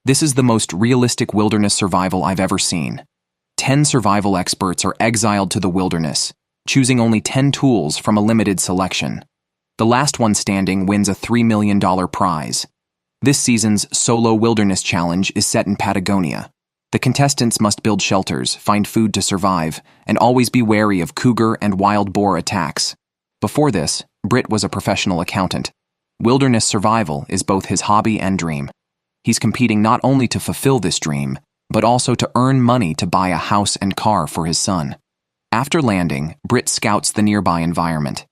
This is the most realistic wilderness survival I've ever seen. 10 survival experts are exiled to the wilderness, choosing only 10 tools from a limited selection. The last one standing wins a $3 million prize. This season's Solo Wilderness Challenge is set in Patagonia. The contestants must build shelters, find food to survive, and always be wary of cougar and wild boar attacks. Before this, Brit was a professional accountant. Wilderness survival is both his hobby and dream. He's competing not only to fulfill this dream, but also to earn money to buy a house and car for his son. After landing, Brit scouts the nearby environment.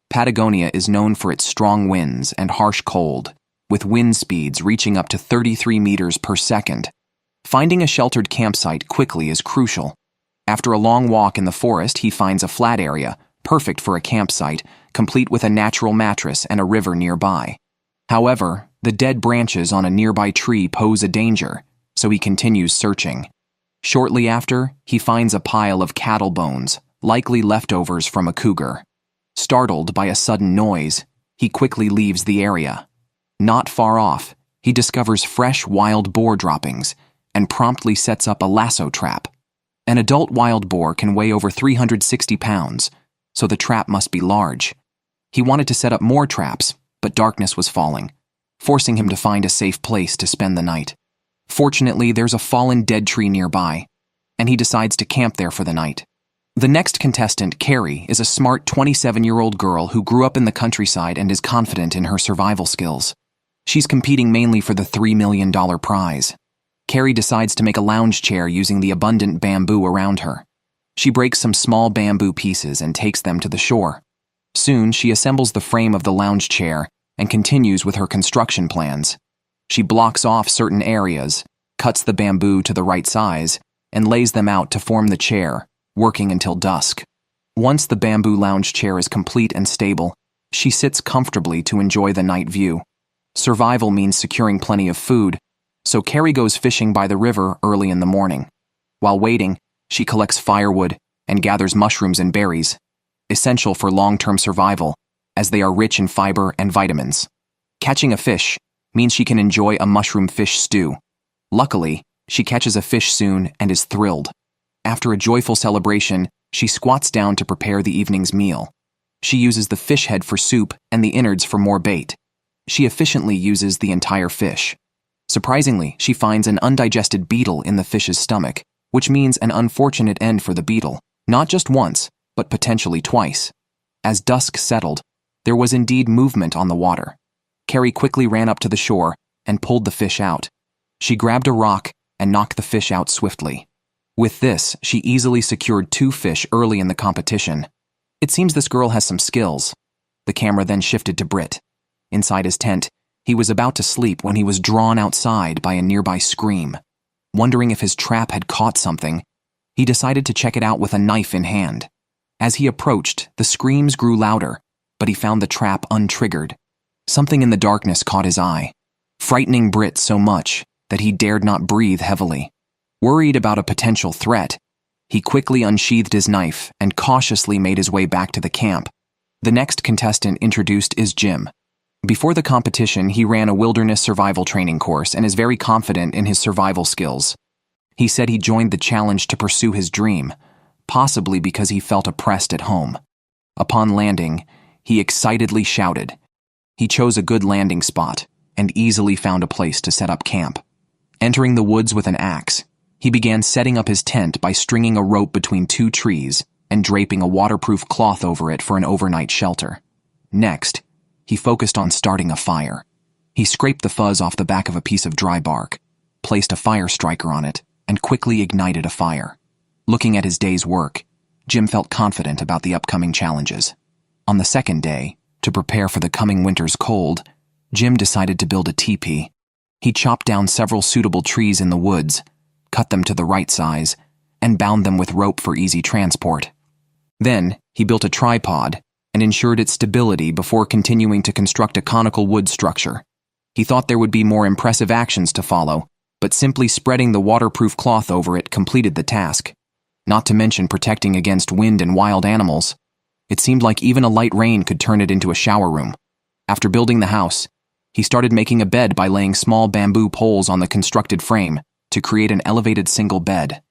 Patagonia is known for its strong winds and harsh cold, with wind speeds reaching up to 33 meters per second. Finding a sheltered campsite quickly is crucial. After a long walk in the forest, he finds a flat area, perfect for a campsite, complete with a natural mattress and a river nearby. However, the dead branches on a nearby tree pose a danger, so he continues searching. Shortly after, he finds a pile of cattle bones, likely leftovers from a cougar. Startled by a sudden noise, he quickly leaves the area. Not far off, he discovers fresh wild boar droppings and promptly sets up a lasso trap. An adult wild boar can weigh over 360 pounds, so the trap must be large. He wanted to set up more traps, but darkness was falling, forcing him to find a safe place to spend the night. Fortunately, there's a fallen dead tree nearby, and he decides to camp there for the night. The next contestant, Carrie, is a smart 27-year-old girl who grew up in the countryside and is confident in her survival skills. She's competing mainly for the $3 million prize. Carrie decides to make a lounge chair using the abundant bamboo around her. She breaks some small bamboo pieces and takes them to the shore. Soon, she assembles the frame of the lounge chair and continues with her construction plans. She blocks off certain areas, cuts the bamboo to the right size, and lays them out to form the chair, working until dusk. Once the bamboo lounge chair is complete and stable, she sits comfortably to enjoy the night view. Survival means securing plenty of food, so Carrie goes fishing by the river early in the morning. While waiting, she collects firewood and gathers mushrooms and berries, essential for long-term survival, as they are rich in fiber and vitamins. Catching a fish means she can enjoy a mushroom fish stew. Luckily, she catches a fish soon and is thrilled. After a joyful celebration, she squats down to prepare the evening's meal. She uses the fish head for soup and the innards for more bait. She efficiently uses the entire fish. Surprisingly, she finds an undigested beetle in the fish's stomach, which means an unfortunate end for the beetle, not just once, but potentially twice. As dusk settled, there was indeed movement on the water. Carrie quickly ran up to the shore and pulled the fish out. She grabbed a rock and knocked the fish out swiftly. With this, she easily secured 2 fish early in the competition. It seems this girl has some skills. The camera then shifted to Brit. Inside his tent, he was about to sleep when he was drawn outside by a nearby scream. Wondering if his trap had caught something, he decided to check it out with a knife in hand. As he approached, the screams grew louder, but he found the trap untriggered. Something in the darkness caught his eye, frightening Brit so much that he dared not breathe heavily. Worried about a potential threat, he quickly unsheathed his knife and cautiously made his way back to the camp. The next contestant introduced is Jim. Before the competition, he ran a wilderness survival training course and is very confident in his survival skills. He said he joined the challenge to pursue his dream, possibly because he felt oppressed at home. Upon landing, he excitedly shouted. He chose a good landing spot and easily found a place to set up camp. Entering the woods with an axe, he began setting up his tent by stringing a rope between 2 trees and draping a waterproof cloth over it for an overnight shelter. Next, he focused on starting a fire. He scraped the fuzz off the back of a piece of dry bark, placed a fire striker on it, and quickly ignited a fire. Looking at his day's work, Jim felt confident about the upcoming challenges. On the second day, to prepare for the coming winter's cold, Jim decided to build a teepee. He chopped down several suitable trees in the woods, cut them to the right size, and bound them with rope for easy transport. Then, he built a tripod and ensured its stability before continuing to construct a conical wood structure. He thought there would be more impressive actions to follow, but simply spreading the waterproof cloth over it completed the task. Not to mention protecting against wind and wild animals. It seemed like even a light rain could turn it into a shower room. After building the house, He started making a bed by laying small bamboo poles on the constructed frame to create an elevated single bed.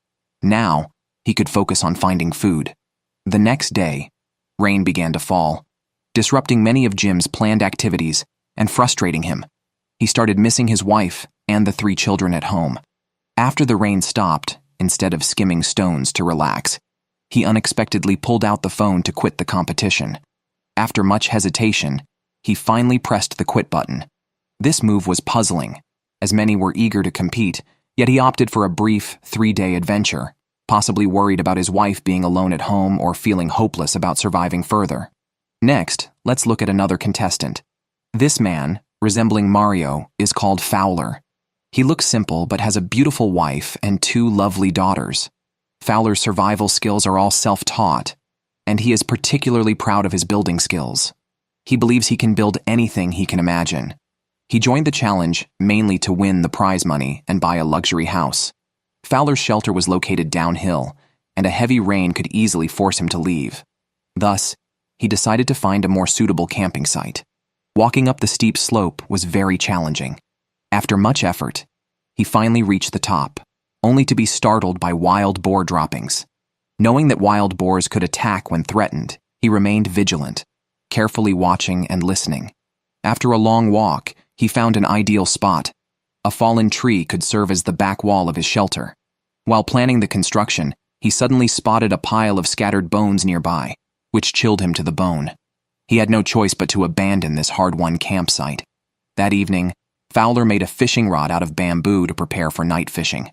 Now, he could focus on finding food. The next day, rain began to fall, disrupting many of Jim's planned activities and frustrating him. He started missing his wife and the 3 children at home. After the rain stopped, instead of skimming stones to relax, he unexpectedly pulled out the phone to quit the competition. After much hesitation, he finally pressed the quit button. This move was puzzling, as many were eager to compete, yet he opted for a brief 3-day adventure, possibly worried about his wife being alone at home or feeling hopeless about surviving further. Next, let's look at another contestant. This man, resembling Mario, is called Fowler. He looks simple but has a beautiful wife and 2 lovely daughters. Fowler's survival skills are all self-taught, and he is particularly proud of his building skills. He believes he can build anything he can imagine. He joined the challenge mainly to win the prize money and buy a luxury house. Fowler's shelter was located downhill, and a heavy rain could easily force him to leave. Thus, he decided to find a more suitable camping site. Walking up the steep slope was very challenging. After much effort, he finally reached the top, only to be startled by wild boar droppings. Knowing that wild boars could attack when threatened, he remained vigilant, carefully watching and listening. After a long walk, he found an ideal spot. A fallen tree could serve as the back wall of his shelter. While planning the construction, he suddenly spotted a pile of scattered bones nearby, which chilled him to the bone. He had no choice but to abandon this hard-won campsite. That evening, Fowler made a fishing rod out of bamboo to prepare for night fishing.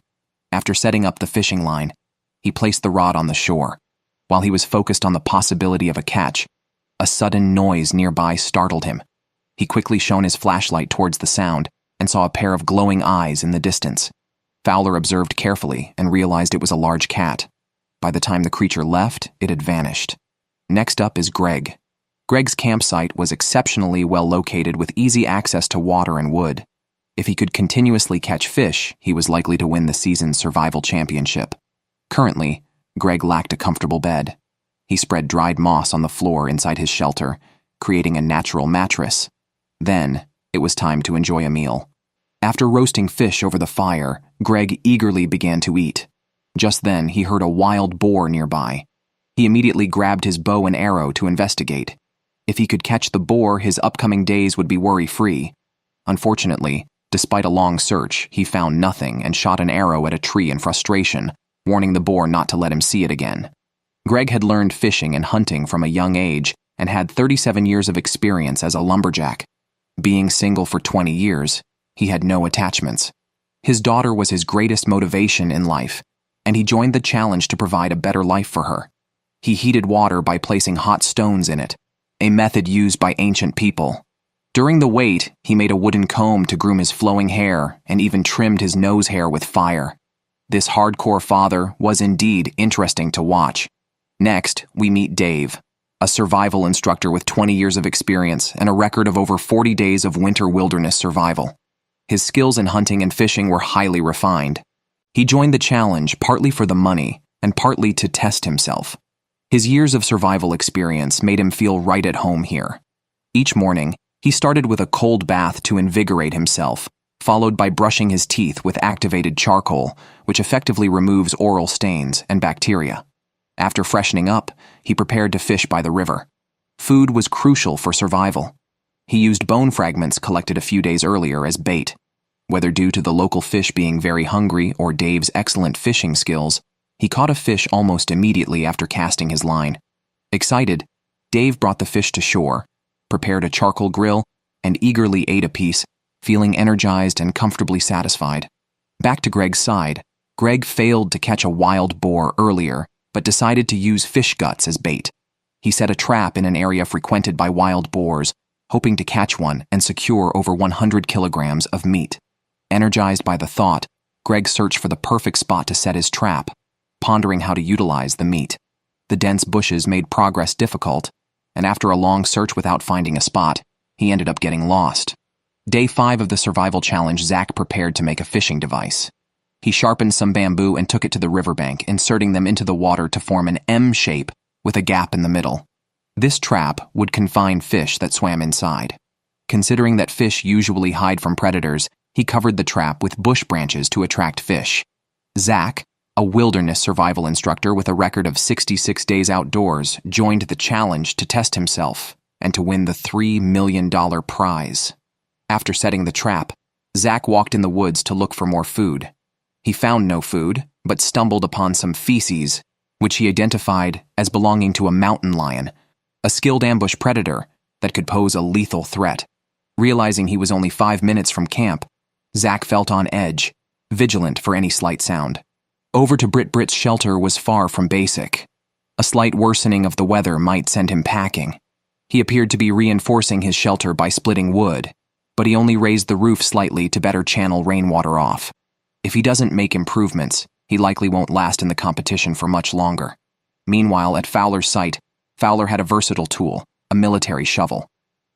After setting up the fishing line, he placed the rod on the shore. While he was focused on the possibility of a catch, a sudden noise nearby startled him. He quickly shone his flashlight towards the sound and saw a pair of glowing eyes in the distance. Fowler observed carefully and realized it was a large cat. By the time the creature left, it had vanished. Next up is Greg. Greg's campsite was exceptionally well located with easy access to water and wood. If he could continuously catch fish, he was likely to win the season's survival championship. Currently, Greg lacked a comfortable bed. He spread dried moss on the floor inside his shelter, creating a natural mattress. Then, it was time to enjoy a meal. After roasting fish over the fire, Greg eagerly began to eat. Just then, he heard a wild boar nearby. He immediately grabbed his bow and arrow to investigate. If he could catch the boar, his upcoming days would be worry-free. Unfortunately, despite a long search, he found nothing and shot an arrow at a tree in frustration, warning the boar not to let him see it again. Greg had learned fishing and hunting from a young age and had 37 years of experience as a lumberjack. Being single for 20 years, he had no attachments. His daughter was his greatest motivation in life, and he joined the challenge to provide a better life for her. He heated water by placing hot stones in it, a method used by ancient people. During the wait, he made a wooden comb to groom his flowing hair and even trimmed his nose hair with fire. This hardcore father was indeed interesting to watch. Next, we meet Dave, a survival instructor with 20 years of experience and a record of over 40 days of winter wilderness survival. His skills in hunting and fishing were highly refined. He joined the challenge partly for the money and partly to test himself. His years of survival experience made him feel right at home here. Each morning, he started with a cold bath to invigorate himself, followed by brushing his teeth with activated charcoal, which effectively removes oral stains and bacteria. After freshening up, he prepared to fish by the river. Food was crucial for survival. He used bone fragments collected a few days earlier as bait. Whether due to the local fish being very hungry or Dave's excellent fishing skills, he caught a fish almost immediately after casting his line. Excited, Dave brought the fish to shore, prepared a charcoal grill, and eagerly ate a piece, feeling energized and comfortably satisfied. Back to Greg's side, Greg failed to catch a wild boar earlier, but decided to use fish guts as bait. He set a trap in an area frequented by wild boars, hoping to catch one and secure over 100 kilograms of meat. Energized by the thought, Greg searched for the perfect spot to set his trap, pondering how to utilize the meat. The dense bushes made progress difficult, and after a long search without finding a spot, he ended up getting lost. Day 5 of the survival challenge, Zach prepared to make a fishing device. He sharpened some bamboo and took it to the riverbank, inserting them into the water to form an M shape with a gap in the middle. This trap would confine fish that swam inside. Considering that fish usually hide from predators, he covered the trap with bush branches to attract fish. Zach, a wilderness survival instructor with a record of 66 days outdoors, joined the challenge to test himself and to win the $3 million prize. After setting the trap, Zach walked in the woods to look for more food. He found no food, but stumbled upon some feces, which he identified as belonging to a mountain lion, a skilled ambush predator that could pose a lethal threat. Realizing he was only 5 minutes from camp, Zach felt on edge, vigilant for any slight sound. Over to Brit's shelter was far from basic. A slight worsening of the weather might send him packing. He appeared to be reinforcing his shelter by splitting wood, but he only raised the roof slightly to better channel rainwater off. If he doesn't make improvements, he likely won't last in the competition for much longer. Meanwhile, at Fowler's site, Fowler had a versatile tool, a military shovel.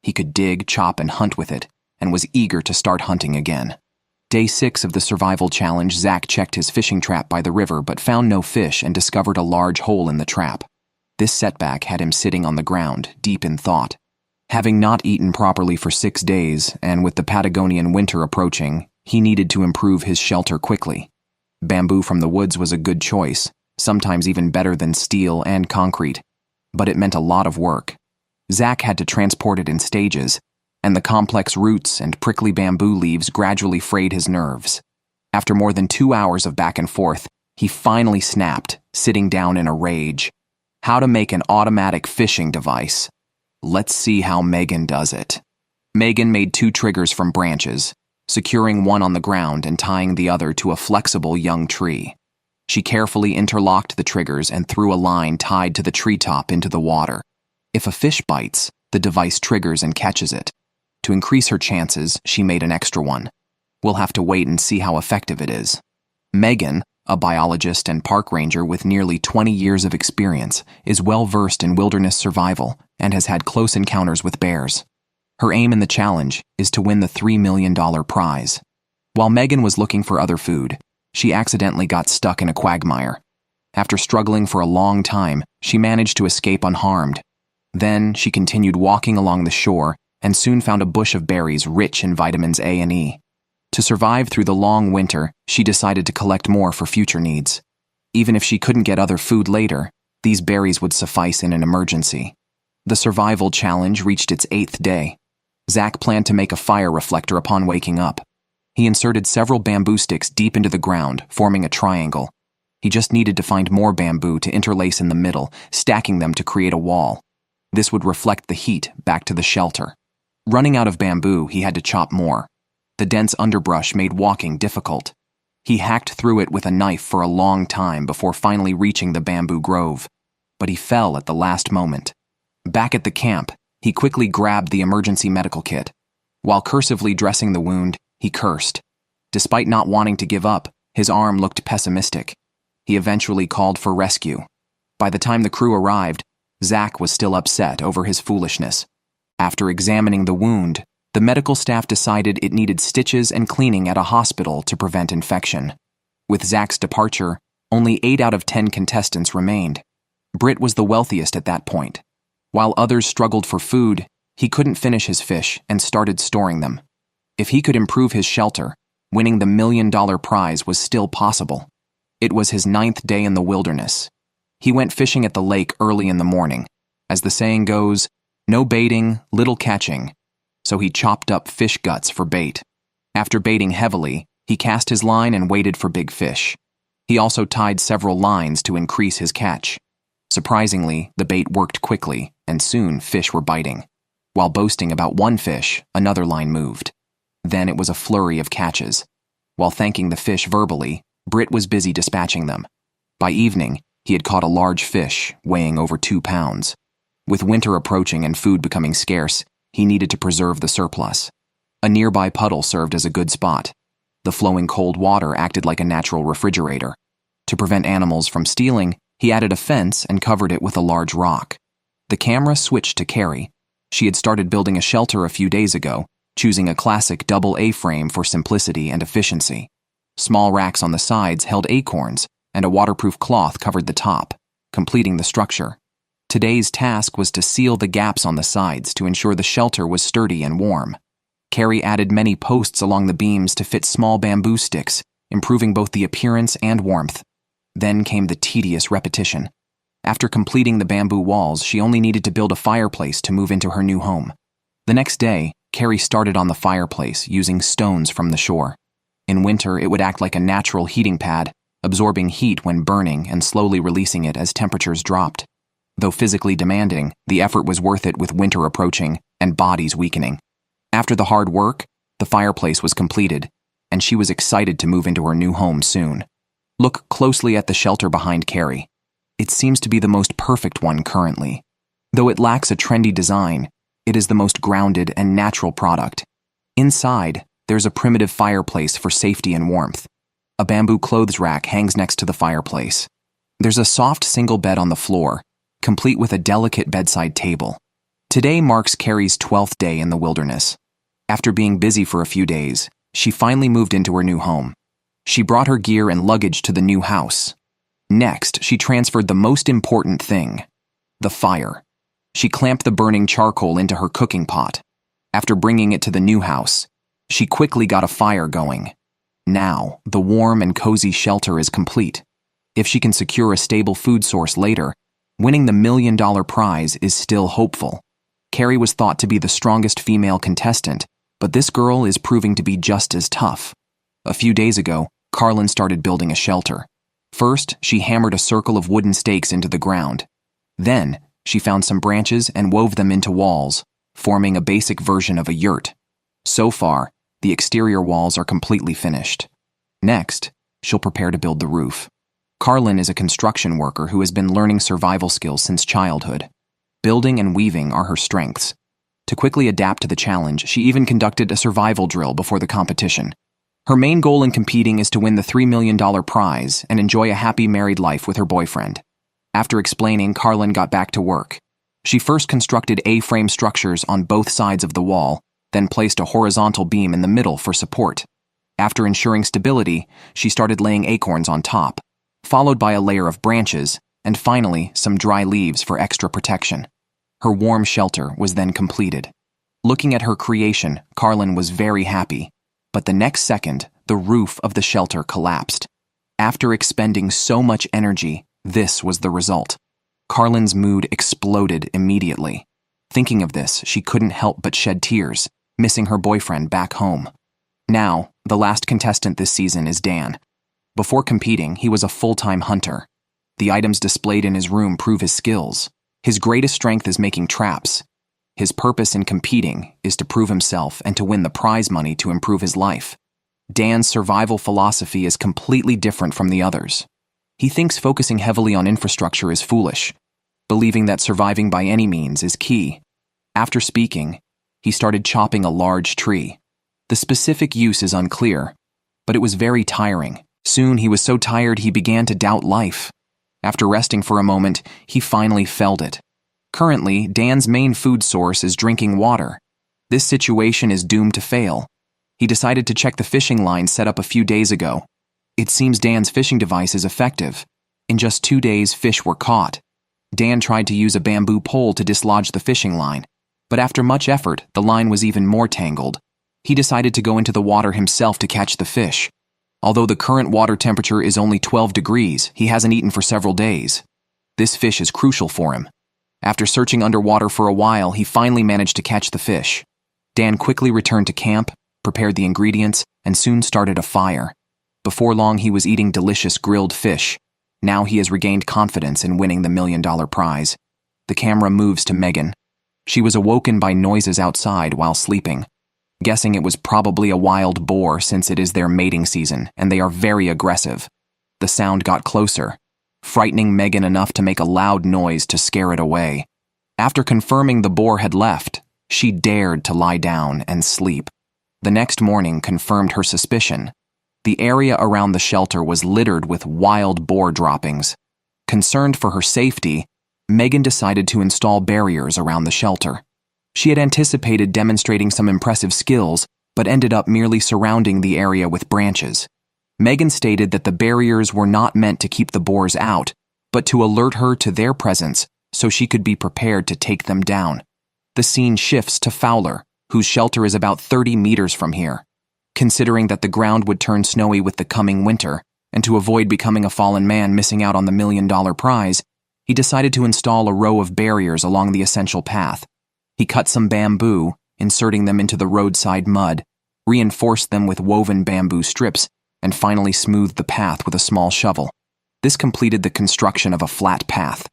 He could dig, chop, and hunt with it, and was eager to start hunting again. Day 6 of the survival challenge, Zach checked his fishing trap by the river but found no fish and discovered a large hole in the trap. This setback had him sitting on the ground, deep in thought. Having not eaten properly for 6 days, and with the Patagonian winter approaching, he needed to improve his shelter quickly. Bamboo from the woods was a good choice, sometimes even better than steel and concrete, but it meant a lot of work. Zach had to transport it in stages, and the complex roots and prickly bamboo leaves gradually frayed his nerves. After more than 2 hours of back and forth, he finally snapped, sitting down in a rage. How to make an automatic fishing device. Let's see how Megan does it. Megan made 2 triggers from branches, securing one on the ground and tying the other to a flexible young tree. She carefully interlocked the triggers and threw a line tied to the treetop into the water. If a fish bites, the device triggers and catches it. To increase her chances, she made an extra one. We'll have to wait and see how effective it is. Megan, a biologist and park ranger with nearly 20 years of experience, is well versed in wilderness survival and has had close encounters with bears. Her aim in the challenge is to win the $3 million prize. While Megan was looking for other food, she accidentally got stuck in a quagmire. After struggling for a long time, she managed to escape unharmed. Then she continued walking along the shore and soon found a bush of berries rich in vitamins A and E. To survive through the long winter, she decided to collect more for future needs. Even if she couldn't get other food later, these berries would suffice in an emergency. The survival challenge reached its 8th day. Zach planned to make a fire reflector upon waking up. He inserted several bamboo sticks deep into the ground, forming a triangle. He just needed to find more bamboo to interlace in the middle, stacking them to create a wall. This would reflect the heat back to the shelter. Running out of bamboo, he had to chop more. The dense underbrush made walking difficult. He hacked through it with a knife for a long time before finally reaching the bamboo grove. But he fell at the last moment. Back at the camp, he quickly grabbed the emergency medical kit. While cursively dressing the wound, he cursed. Despite not wanting to give up, his arm looked pessimistic. He eventually called for rescue. By the time the crew arrived, Zach was still upset over his foolishness. After examining the wound, the medical staff decided it needed stitches and cleaning at a hospital to prevent infection. With Zach's departure, only 8 out of 10 contestants remained. Brit was the wealthiest at that point. While others struggled for food, he couldn't finish his fish and started storing them. If he could improve his shelter, winning the $1 million prize was still possible. It was his 9th day in the wilderness. He went fishing at the lake early in the morning. As the saying goes, no baiting, little catching. So he chopped up fish guts for bait. After baiting heavily, he cast his line and waited for big fish. He also tied several lines to increase his catch. Surprisingly, the bait worked quickly, and soon fish were biting. While boasting about one fish, another line moved. Then it was a flurry of catches. While thanking the fish verbally, Brit was busy dispatching them. By evening, he had caught a large fish, weighing over 2 pounds. With winter approaching and food becoming scarce, he needed to preserve the surplus. A nearby puddle served as a good spot. The flowing cold water acted like a natural refrigerator. To prevent animals from stealing, he added a fence and covered it with a large rock. The camera switched to Carrie. She had started building a shelter a few days ago, choosing a classic double A-frame for simplicity and efficiency. Small racks on the sides held acorns, and a waterproof cloth covered the top, completing the structure. Today's task was to seal the gaps on the sides to ensure the shelter was sturdy and warm. Carrie added many posts along the beams to fit small bamboo sticks, improving both the appearance and warmth. Then came the tedious repetition. After completing the bamboo walls, she only needed to build a fireplace to move into her new home. The next day, Carrie started on the fireplace using stones from the shore. In winter, it would act like a natural heating pad, absorbing heat when burning and slowly releasing it as temperatures dropped. Though physically demanding, the effort was worth it with winter approaching and bodies weakening. After the hard work, the fireplace was completed, and she was excited to move into her new home soon. Look closely at the shelter behind Carrie. It seems to be the most perfect one currently. Though it lacks a trendy design, it is the most grounded and natural product. Inside, there's a primitive fireplace for safety and warmth. A bamboo clothes rack hangs next to the fireplace. There's a soft single bed on the floor, complete with a delicate bedside table. Today marks Carrie's 12th day in the wilderness. After being busy for a few days, she finally moved into her new home. She brought her gear and luggage to the new house. Next, she transferred the most important thing, the fire. She clamped the burning charcoal into her cooking pot. After bringing it to the new house, she quickly got a fire going. Now, the warm and cozy shelter is complete. If she can secure a stable food source later, winning the $1 million prize is still hopeful. Carrie was thought to be the strongest female contestant, but this girl is proving to be just as tough. A few days ago, Carlin started building a shelter. First, she hammered a circle of wooden stakes into the ground. Then, she found some branches and wove them into walls, forming a basic version of a yurt. So far, the exterior walls are completely finished. Next, she'll prepare to build the roof. Carlin is a construction worker who has been learning survival skills since childhood. Building and weaving are her strengths. To quickly adapt to the challenge, she even conducted a survival drill before the competition. Her main goal in competing is to win the $3 million prize and enjoy a happy married life with her boyfriend. After explaining, Carlin got back to work. She first constructed A-frame structures on both sides of the wall, then placed a horizontal beam in the middle for support. After ensuring stability, she started laying acorns on top, followed by a layer of branches, and finally some dry leaves for extra protection. Her warm shelter was then completed. Looking at her creation, Carlin was very happy. But the next second, the roof of the shelter collapsed. After expending so much energy, this was the result. Carlin's mood exploded immediately. Thinking of this, she couldn't help but shed tears, missing her boyfriend back home. Now, the last contestant this season is Dan. Before competing, he was a full-time hunter. The items displayed in his room prove his skills. His greatest strength is making traps. His purpose in competing is to prove himself and to win the prize money to improve his life. Dan's survival philosophy is completely different from the others. He thinks focusing heavily on infrastructure is foolish, believing that surviving by any means is key. After speaking, he started chopping a large tree. The specific use is unclear, but it was very tiring. Soon he was so tired he began to doubt life. After resting for a moment, he finally felled it. Currently, Dan's main food source is drinking water. This situation is doomed to fail. He decided to check the fishing line set up a few days ago. It seems Dan's fishing device is effective. In just 2 days, fish were caught. Dan tried to use a bamboo pole to dislodge the fishing line, but after much effort, the line was even more tangled. He decided to go into the water himself to catch the fish. Although the current water temperature is only 12 degrees, he hasn't eaten for several days. This fish is crucial for him. After searching underwater for a while, he finally managed to catch the fish. Dan quickly returned to camp, prepared the ingredients, and soon started a fire. Before long, he was eating delicious grilled fish. Now he has regained confidence in winning the $1 million prize. The camera moves to Megan. She was awoken by noises outside while sleeping. Guessing it was probably a wild boar since it is their mating season and they are very aggressive. The sound got closer, frightening Megan enough to make a loud noise to scare it away. After confirming the boar had left, she dared to lie down and sleep. The next morning confirmed her suspicion. The area around the shelter was littered with wild boar droppings. Concerned for her safety, Megan decided to install barriers around the shelter. She had anticipated demonstrating some impressive skills, but ended up merely surrounding the area with branches. Megan stated that the barriers were not meant to keep the boars out, but to alert her to their presence so she could be prepared to take them down. The scene shifts to Fowler, whose shelter is about 30 meters from here. Considering that the ground would turn snowy with the coming winter, and to avoid becoming a fallen man missing out on the $1 million prize, he decided to install a row of barriers along the essential path. He cut some bamboo, inserting them into the roadside mud, reinforced them with woven bamboo strips, and finally smoothed the path with a small shovel. This completed the construction of a flat path.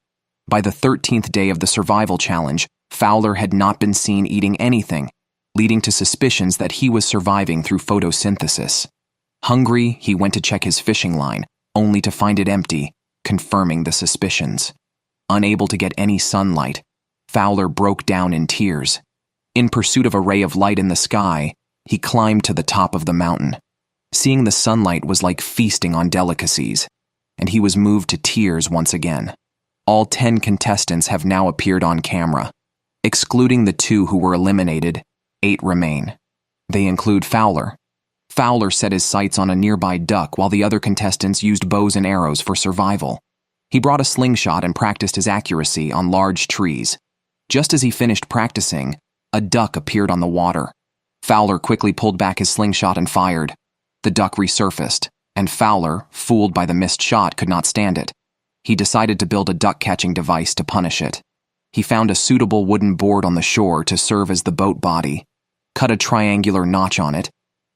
By the 13th day of the survival challenge, Fowler had not been seen eating anything, leading to suspicions that he was surviving through photosynthesis. Hungry, he went to check his fishing line, only to find it empty, confirming the suspicions. Unable to get any sunlight, Fowler broke down in tears. In pursuit of a ray of light in the sky, he climbed to the top of the mountain. Seeing the sunlight was like feasting on delicacies, and he was moved to tears once again. All 10 contestants have now appeared on camera. Excluding the 2 who were eliminated, 8 remain. They include Fowler. Fowler set his sights on a nearby duck while the other contestants used bows and arrows for survival. He brought a slingshot and practiced his accuracy on large trees. Just as he finished practicing, a duck appeared on the water. Fowler quickly pulled back his slingshot and fired. The duck resurfaced, and Fowler, fooled by the missed shot, could not stand it. He decided to build a duck-catching device to punish it. He found a suitable wooden board on the shore to serve as the boat body, cut a triangular notch on it,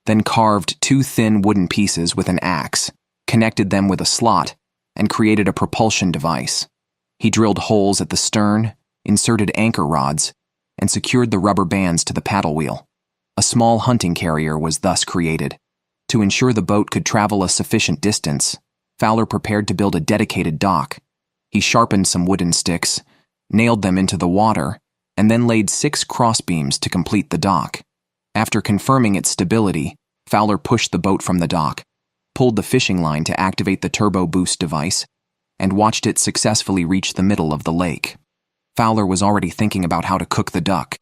then carved 2 thin wooden pieces with an axe, connected them with a slot, and created a propulsion device. He drilled holes at the stern, inserted anchor rods, and secured the rubber bands to the paddle wheel. A small hunting carrier was thus created. To ensure the boat could travel a sufficient distance, Fowler prepared to build a dedicated dock. He sharpened some wooden sticks, nailed them into the water, and then laid 6 crossbeams to complete the dock. After confirming its stability, Fowler pushed the boat from the dock, pulled the fishing line to activate the turbo boost device, and watched it successfully reach the middle of the lake. Fowler was already thinking about how to cook the duck.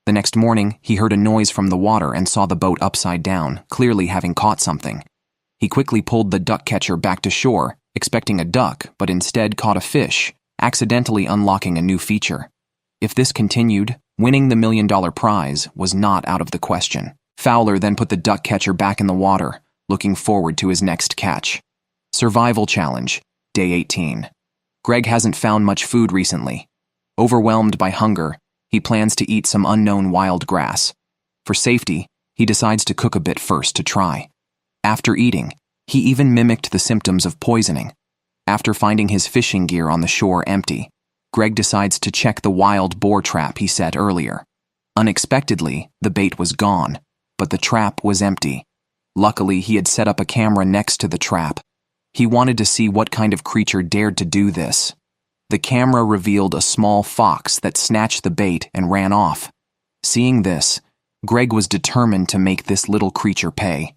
The next morning, he heard a noise from the water and saw the boat upside down, clearly having caught something. He quickly pulled the duck catcher back to shore, expecting a duck, but instead caught a fish, accidentally unlocking a new feature. If this continued, winning the $1 million prize was not out of the question. Fowler then put the duck catcher back in the water, looking forward to his next catch. Survival Challenge, Day 18. Greg hasn't found much food recently. Overwhelmed by hunger, he plans to eat some unknown wild grass. For safety, he decides to cook a bit first to try. After eating, he even mimicked the symptoms of poisoning. After finding his fishing gear on the shore empty, Greg decides to check the wild boar trap he set earlier. Unexpectedly, the bait was gone, but the trap was empty. Luckily, he had set up a camera next to the trap. He wanted to see what kind of creature dared to do this. The camera revealed a small fox that snatched the bait and ran off. Seeing this, Greg was determined to make this little creature pay.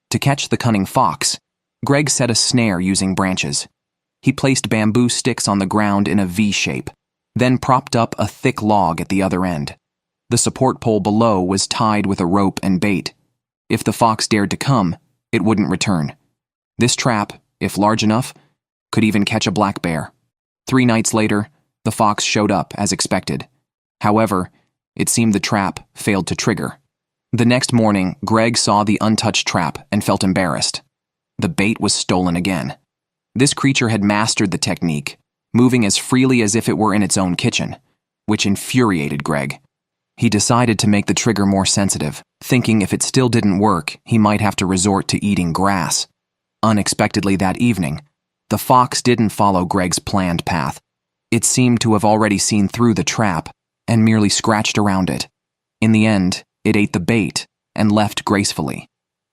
To catch the cunning fox, Greg set a snare using branches. He placed bamboo sticks on the ground in a V shape, then propped up a thick log at the other end. The support pole below was tied with a rope and bait. If the fox dared to come, it wouldn't return. This trap, if large enough, could even catch a black bear. 3 nights later, the fox showed up as expected. However, it seemed the trap failed to trigger. The next morning, Greg saw the untouched trap and felt embarrassed. The bait was stolen again. This creature had mastered the technique, moving as freely as if it were in its own kitchen, which infuriated Greg. He decided to make the trigger more sensitive, thinking if it still didn't work, he might have to resort to eating grass. Unexpectedly that evening, the fox didn't follow Greg's planned path. It seemed to have already seen through the trap and merely scratched around it. In the end, it ate the bait and left gracefully.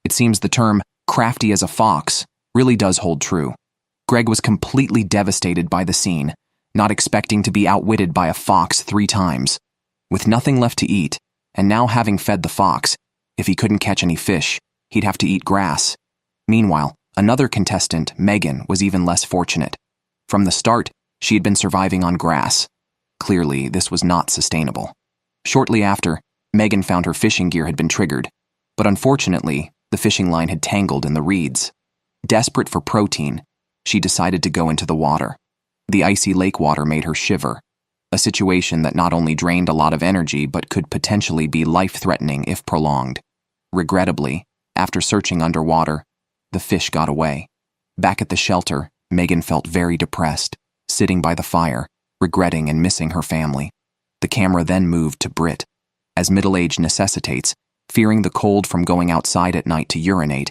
It seems the term crafty as a fox really does hold true. Greg was completely devastated by the scene, not expecting to be outwitted by a fox 3 times. With nothing left to eat, and now having fed the fox, if he couldn't catch any fish, he'd have to eat grass. Meanwhile, another contestant, Megan, was even less fortunate. From the start, she had been surviving on grass. Clearly, this was not sustainable. Shortly after, Megan found her fishing gear had been triggered, but unfortunately, the fishing line had tangled in the reeds. Desperate for protein, she decided to go into the water. The icy lake water made her shiver. a situation that not only drained a lot of energy but could potentially be life-threatening if prolonged. Regrettably, after searching underwater, the fish got away. Back at the shelter, Megan felt very depressed, sitting by the fire, regretting and missing her family. The camera then moved to Brit. As middle age necessitates, fearing the cold from going outside at night to urinate,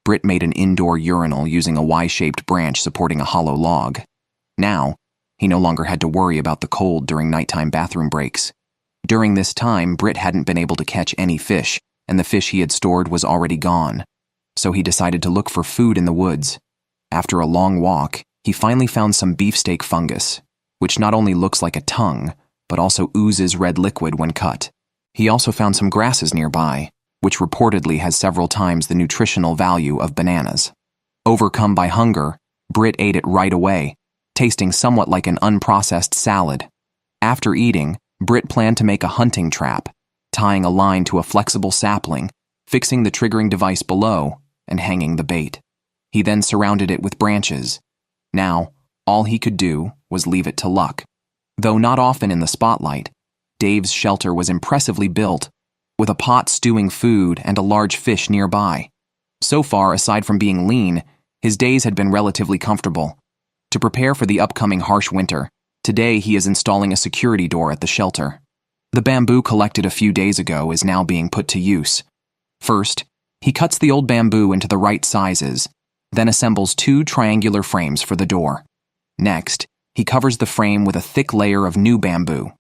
Brit made an indoor urinal using a Y-shaped branch supporting a hollow log. Now, he no longer had to worry about the cold during nighttime bathroom breaks. During this time, Brit hadn't been able to catch any fish, and the fish he had stored was already gone. So he decided to look for food in the woods. After a long walk, he finally found some beefsteak fungus, which not only looks like a tongue, but also oozes red liquid when cut. He also found some grasses nearby, which reportedly has several times the nutritional value of bananas. Overcome by hunger, Brit ate it right away, tasting somewhat like an unprocessed salad. After eating, Brit planned to make a hunting trap, tying a line to a flexible sapling, fixing the triggering device below, and hanging the bait. He then surrounded it with branches. Now, all he could do was leave it to luck. Though not often in the spotlight, Dave's shelter was impressively built, with a pot stewing food and a large fish nearby. So far, aside from being lean, his days had been relatively comfortable. To prepare for the upcoming harsh winter, today he is installing a security door at the shelter. The bamboo collected a few days ago is now being put to use. First, he cuts the old bamboo into the right sizes, then assembles 2 triangular frames for the door. Next, he covers the frame with a thick layer of new bamboo.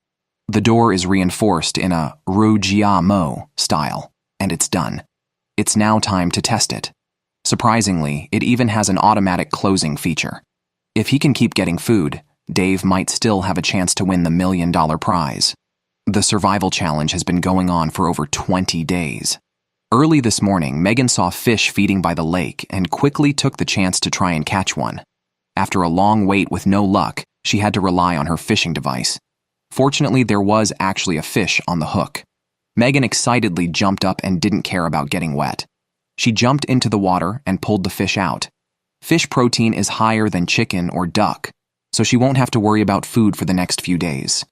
The door is reinforced in a mo style, and it's done. It's now time to test it. Surprisingly, it even has an automatic closing feature. If he can keep getting food, Dave might still have a chance to win the $1 million prize. The survival challenge has been going on for over 20 days. Early this morning, Megan saw fish feeding by the lake and quickly took the chance to try and catch one. After a long wait with no luck, she had to rely on her fishing device. Fortunately, there was actually a fish on the hook. Megan excitedly jumped up and didn't care about getting wet. She jumped into the water and pulled the fish out. Fish protein is higher than chicken or duck, so she won't have to worry about food for the next few days.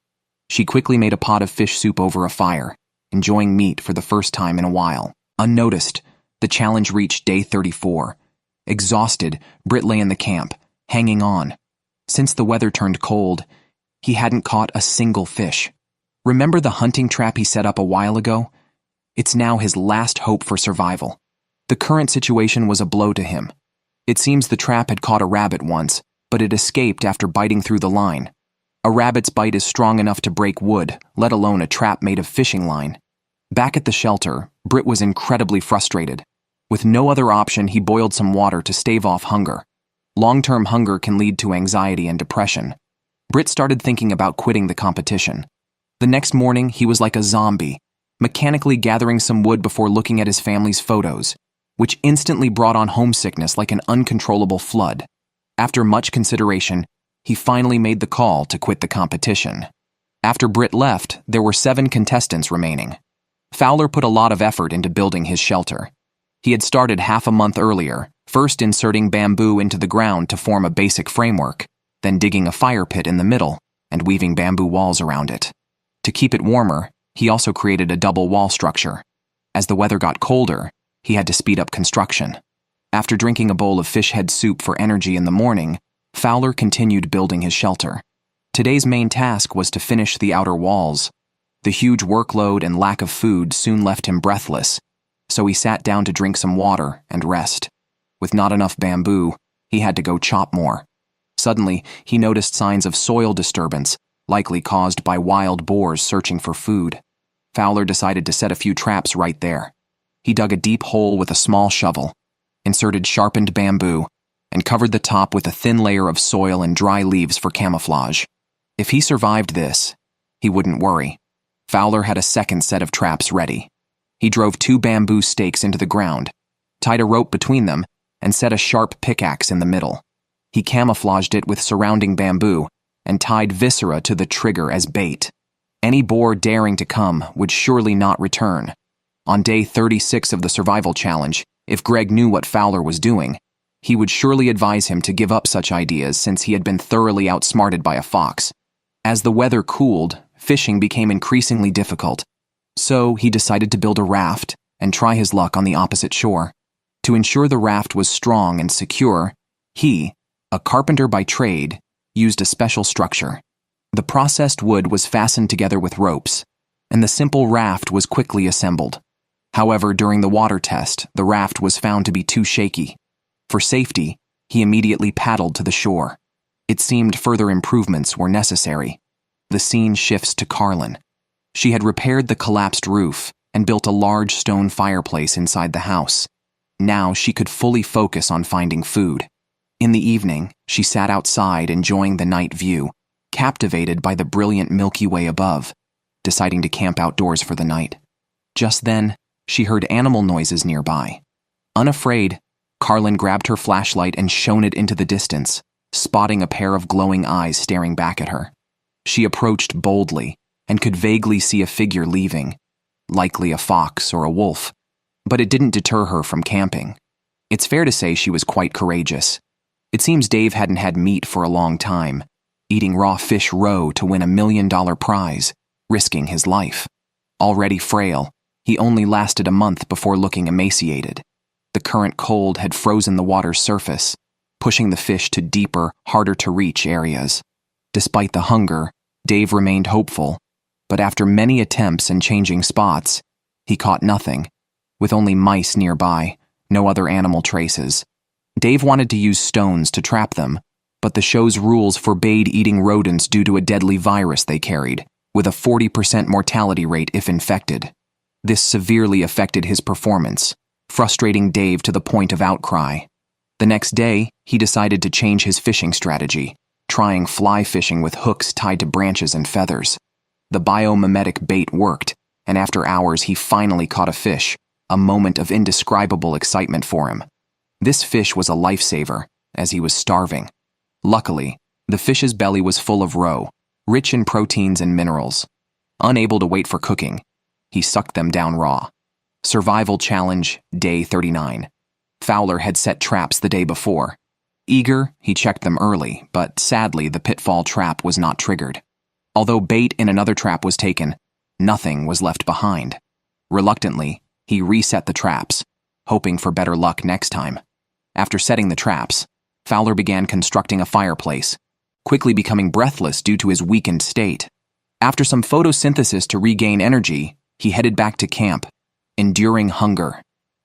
She quickly made a pot of fish soup over a fire, enjoying meat for the first time in a while. Unnoticed, the challenge reached day 34. Exhausted, Brit lay in the camp, hanging on. Since the weather turned cold, he hadn't caught a single fish. Remember the hunting trap he set up a while ago? It's now his last hope for survival. The current situation was a blow to him. It seems the trap had caught a rabbit once, but it escaped after biting through the line. A rabbit's bite is strong enough to break wood, let alone a trap made of fishing line. Back at the shelter, Brit was incredibly frustrated. With no other option, he boiled some water to stave off hunger. Long-term hunger can lead to anxiety and depression. Brit started thinking about quitting the competition. The next morning, he was like a zombie, mechanically gathering some wood before looking at his family's photos, which instantly brought on homesickness like an uncontrollable flood. After much consideration, he finally made the call to quit the competition. After Brit left, there were 7 contestants remaining. Fowler put a lot of effort into building his shelter. He had started half a month earlier, first inserting bamboo into the ground to form a basic framework, then digging a fire pit in the middle and weaving bamboo walls around it. To keep it warmer, he also created a double wall structure. As the weather got colder, he had to speed up construction. After drinking a bowl of fish head soup for energy in the morning, Fowler continued building his shelter. Today's main task was to finish the outer walls. The huge workload and lack of food soon left him breathless, so he sat down to drink some water and rest. With not enough bamboo, he had to go chop more. Suddenly, he noticed signs of soil disturbance, likely caused by wild boars searching for food. Fowler decided to set a few traps right there. He dug a deep hole with a small shovel, inserted sharpened bamboo, and covered the top with a thin layer of soil and dry leaves for camouflage. If he survived this, he wouldn't worry. Fowler had a second set of traps ready. He drove 2 bamboo stakes into the ground, tied a rope between them, and set a sharp pickaxe in the middle. He camouflaged it with surrounding bamboo and tied viscera to the trigger as bait. Any boar daring to come would surely not return. On day 36 of the survival challenge, if Greg knew what Fowler was doing, he would surely advise him to give up such ideas since he had been thoroughly outsmarted by a fox. As the weather cooled, fishing became increasingly difficult, so he decided to build a raft and try his luck on the opposite shore. To ensure the raft was strong and secure, he, a carpenter by trade, used a special structure. The processed wood was fastened together with ropes, and the simple raft was quickly assembled. However, during the water test, the raft was found to be too shaky. For safety, he immediately paddled to the shore. It seemed further improvements were necessary. The scene shifts to Carlin. She had repaired the collapsed roof and built a large stone fireplace inside the house. Now she could fully focus on finding food. In the evening, she sat outside enjoying the night view, captivated by the brilliant Milky Way above, deciding to camp outdoors for the night. Just then, she heard animal noises nearby. Unafraid, Carlin grabbed her flashlight and shone it into the distance, spotting a pair of glowing eyes staring back at her. She approached boldly and could vaguely see a figure leaving, likely a fox or a wolf, but it didn't deter her from camping. It's fair to say she was quite courageous. It seems Dave hadn't had meat for a long time, eating raw fish roe to win $1 million prize, risking his life. Already frail, he only lasted a month before looking emaciated. The current cold had frozen the water's surface, pushing the fish to deeper, harder-to-reach areas. Despite the hunger, Dave remained hopeful, but after many attempts and changing spots, he caught nothing. With only mice nearby, no other animal traces. Dave wanted to use stones to trap them, but the show's rules forbade eating rodents due to a deadly virus they carried, with a 40% mortality rate if infected. This severely affected his performance, frustrating Dave to the point of outcry. The next day, he decided to change his fishing strategy, trying fly fishing with hooks tied to branches and feathers. The biomimetic bait worked, and after hours he finally caught a fish, a moment of indescribable excitement for him. This fish was a lifesaver, as he was starving. Luckily, the fish's belly was full of roe, rich in proteins and minerals. Unable to wait for cooking, he sucked them down raw. Survival challenge, day 39. Fowler had set traps the day before. Eager, he checked them early, but sadly the pitfall trap was not triggered. Although bait in another trap was taken, nothing was left behind. Reluctantly, he reset the traps, hoping for better luck next time. After setting the traps, Fowler began constructing a fireplace, quickly becoming breathless due to his weakened state. After some photosynthesis to regain energy, he headed back to camp, enduring hunger.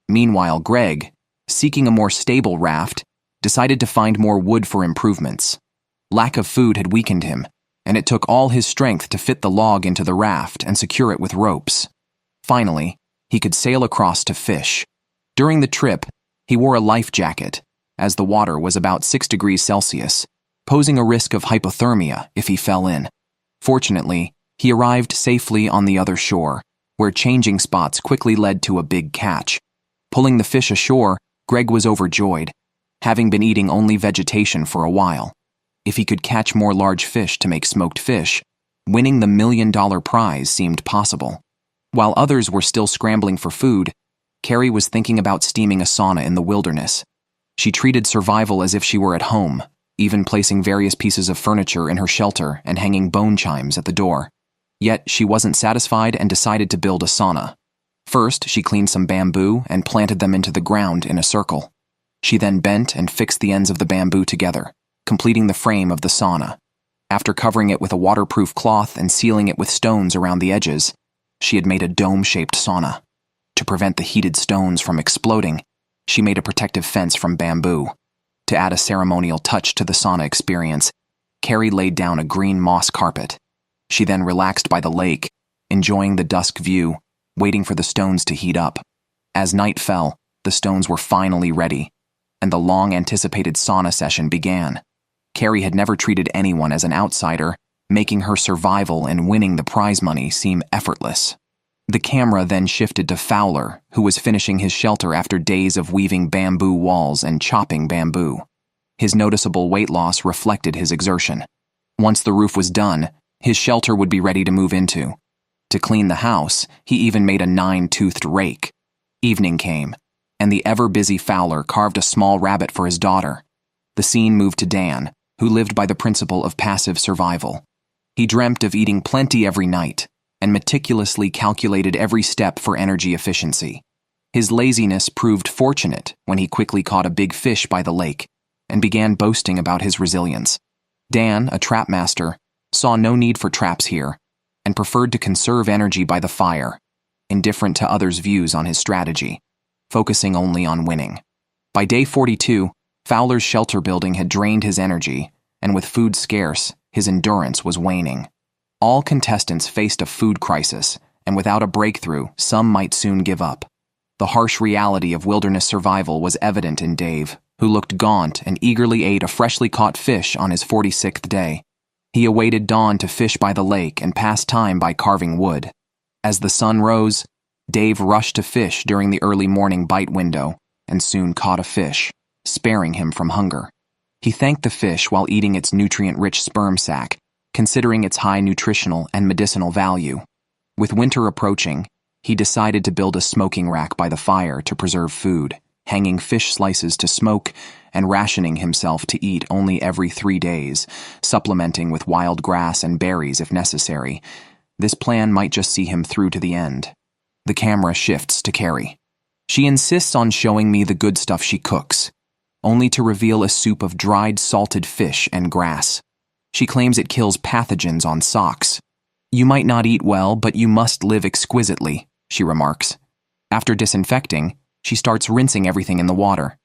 Meanwhile, Greg, seeking a more stable raft, decided to find more wood for improvements. Lack of food had weakened him, and it took all his strength to fit the log into the raft and secure it with ropes. Finally, he could sail across to fish. During the trip, he wore a life jacket, as the water was about 6 degrees Celsius, posing a risk of hypothermia if he fell in. Fortunately, he arrived safely on the other shore, where changing spots quickly led to a big catch. Pulling the fish ashore, Greg was overjoyed, having been eating only vegetation for a while. If he could catch more large fish to make smoked fish, winning the $1 million prize seemed possible. While others were still scrambling for food, Carrie was thinking about steaming a sauna in the wilderness. She treated survival as if she were at home, even placing various pieces of furniture in her shelter and hanging bone chimes at the door. Yet she wasn't satisfied and decided to build a sauna. First, she cleaned some bamboo and planted them into the ground in a circle. She then bent and fixed the ends of the bamboo together, completing the frame of the sauna. After covering it with a waterproof cloth and sealing it with stones around the edges, she had made a dome-shaped sauna. To prevent the heated stones from exploding, she made a protective fence from bamboo. To add a ceremonial touch to the sauna experience, Carrie laid down a green moss carpet. She then relaxed by the lake, enjoying the dusk view, waiting for the stones to heat up. As night fell, the stones were finally ready, and the long-anticipated sauna session began. Carrie had never treated anyone as an outsider, making her survival and winning the prize money seem effortless. The camera then shifted to Fowler, who was finishing his shelter after days of weaving bamboo walls and chopping bamboo. His noticeable weight loss reflected his exertion. Once the roof was done, his shelter would be ready to move into. To clean the house, he even made a 9-toothed rake. Evening came, and the ever-busy Fowler carved a small rabbit for his daughter. The scene moved to Dan, who lived by the principle of passive survival. He dreamt of eating plenty every night and meticulously calculated every step for energy efficiency. His laziness proved fortunate when he quickly caught a big fish by the lake and began boasting about his resilience. Dan, a trap master, saw no need for traps here and preferred to conserve energy by the fire, indifferent to others' views on his strategy, focusing only on winning. By day 42, Fowler's shelter building had drained his energy, and with food scarce, his endurance was waning. All contestants faced a food crisis, and without a breakthrough, some might soon give up. The harsh reality of wilderness survival was evident in Dave, who looked gaunt and eagerly ate a freshly caught fish on his 46th day. He awaited dawn to fish by the lake and pass time by carving wood. As the sun rose, Dave rushed to fish during the early morning bite window and soon caught a fish, sparing him from hunger. He thanked the fish while eating its nutrient-rich sperm sac, considering its high nutritional and medicinal value. With winter approaching, he decided to build a smoking rack by the fire to preserve food, hanging fish slices to smoke and rationing himself to eat only every 3 days, supplementing with wild grass and berries if necessary. This plan might just see him through to the end. The camera shifts to Carrie. She insists on showing me the good stuff she cooks, only to reveal a soup of dried salted fish and grass. She claims it kills pathogens on socks. "You might not eat well, but you must live exquisitely," she remarks. After disinfecting, she starts rinsing everything in the water.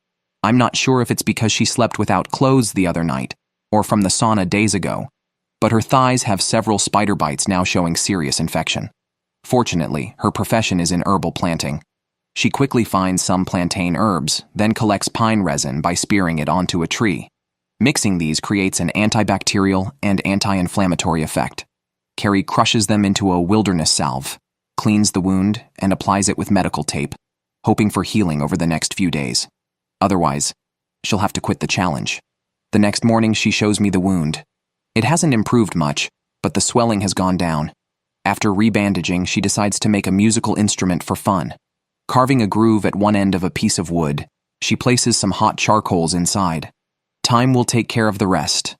I'm not sure if it's because she slept without clothes the other night, or from the sauna days ago, but her thighs have several spider bites now showing serious infection. Fortunately, her profession is in herbal planting. She quickly finds some plantain herbs, then collects pine resin by spearing it onto a tree. Mixing these creates an antibacterial and anti-inflammatory effect. Carrie crushes them into a wilderness salve, cleans the wound, and applies it with medical tape, hoping for healing over the next few days. Otherwise, she'll have to quit the challenge. The next morning, she shows me the wound. It hasn't improved much, but the swelling has gone down. After rebandaging, she decides to make a musical instrument for fun. Carving a groove at one end of a piece of wood, she places some hot charcoals inside. Time will take care of the rest.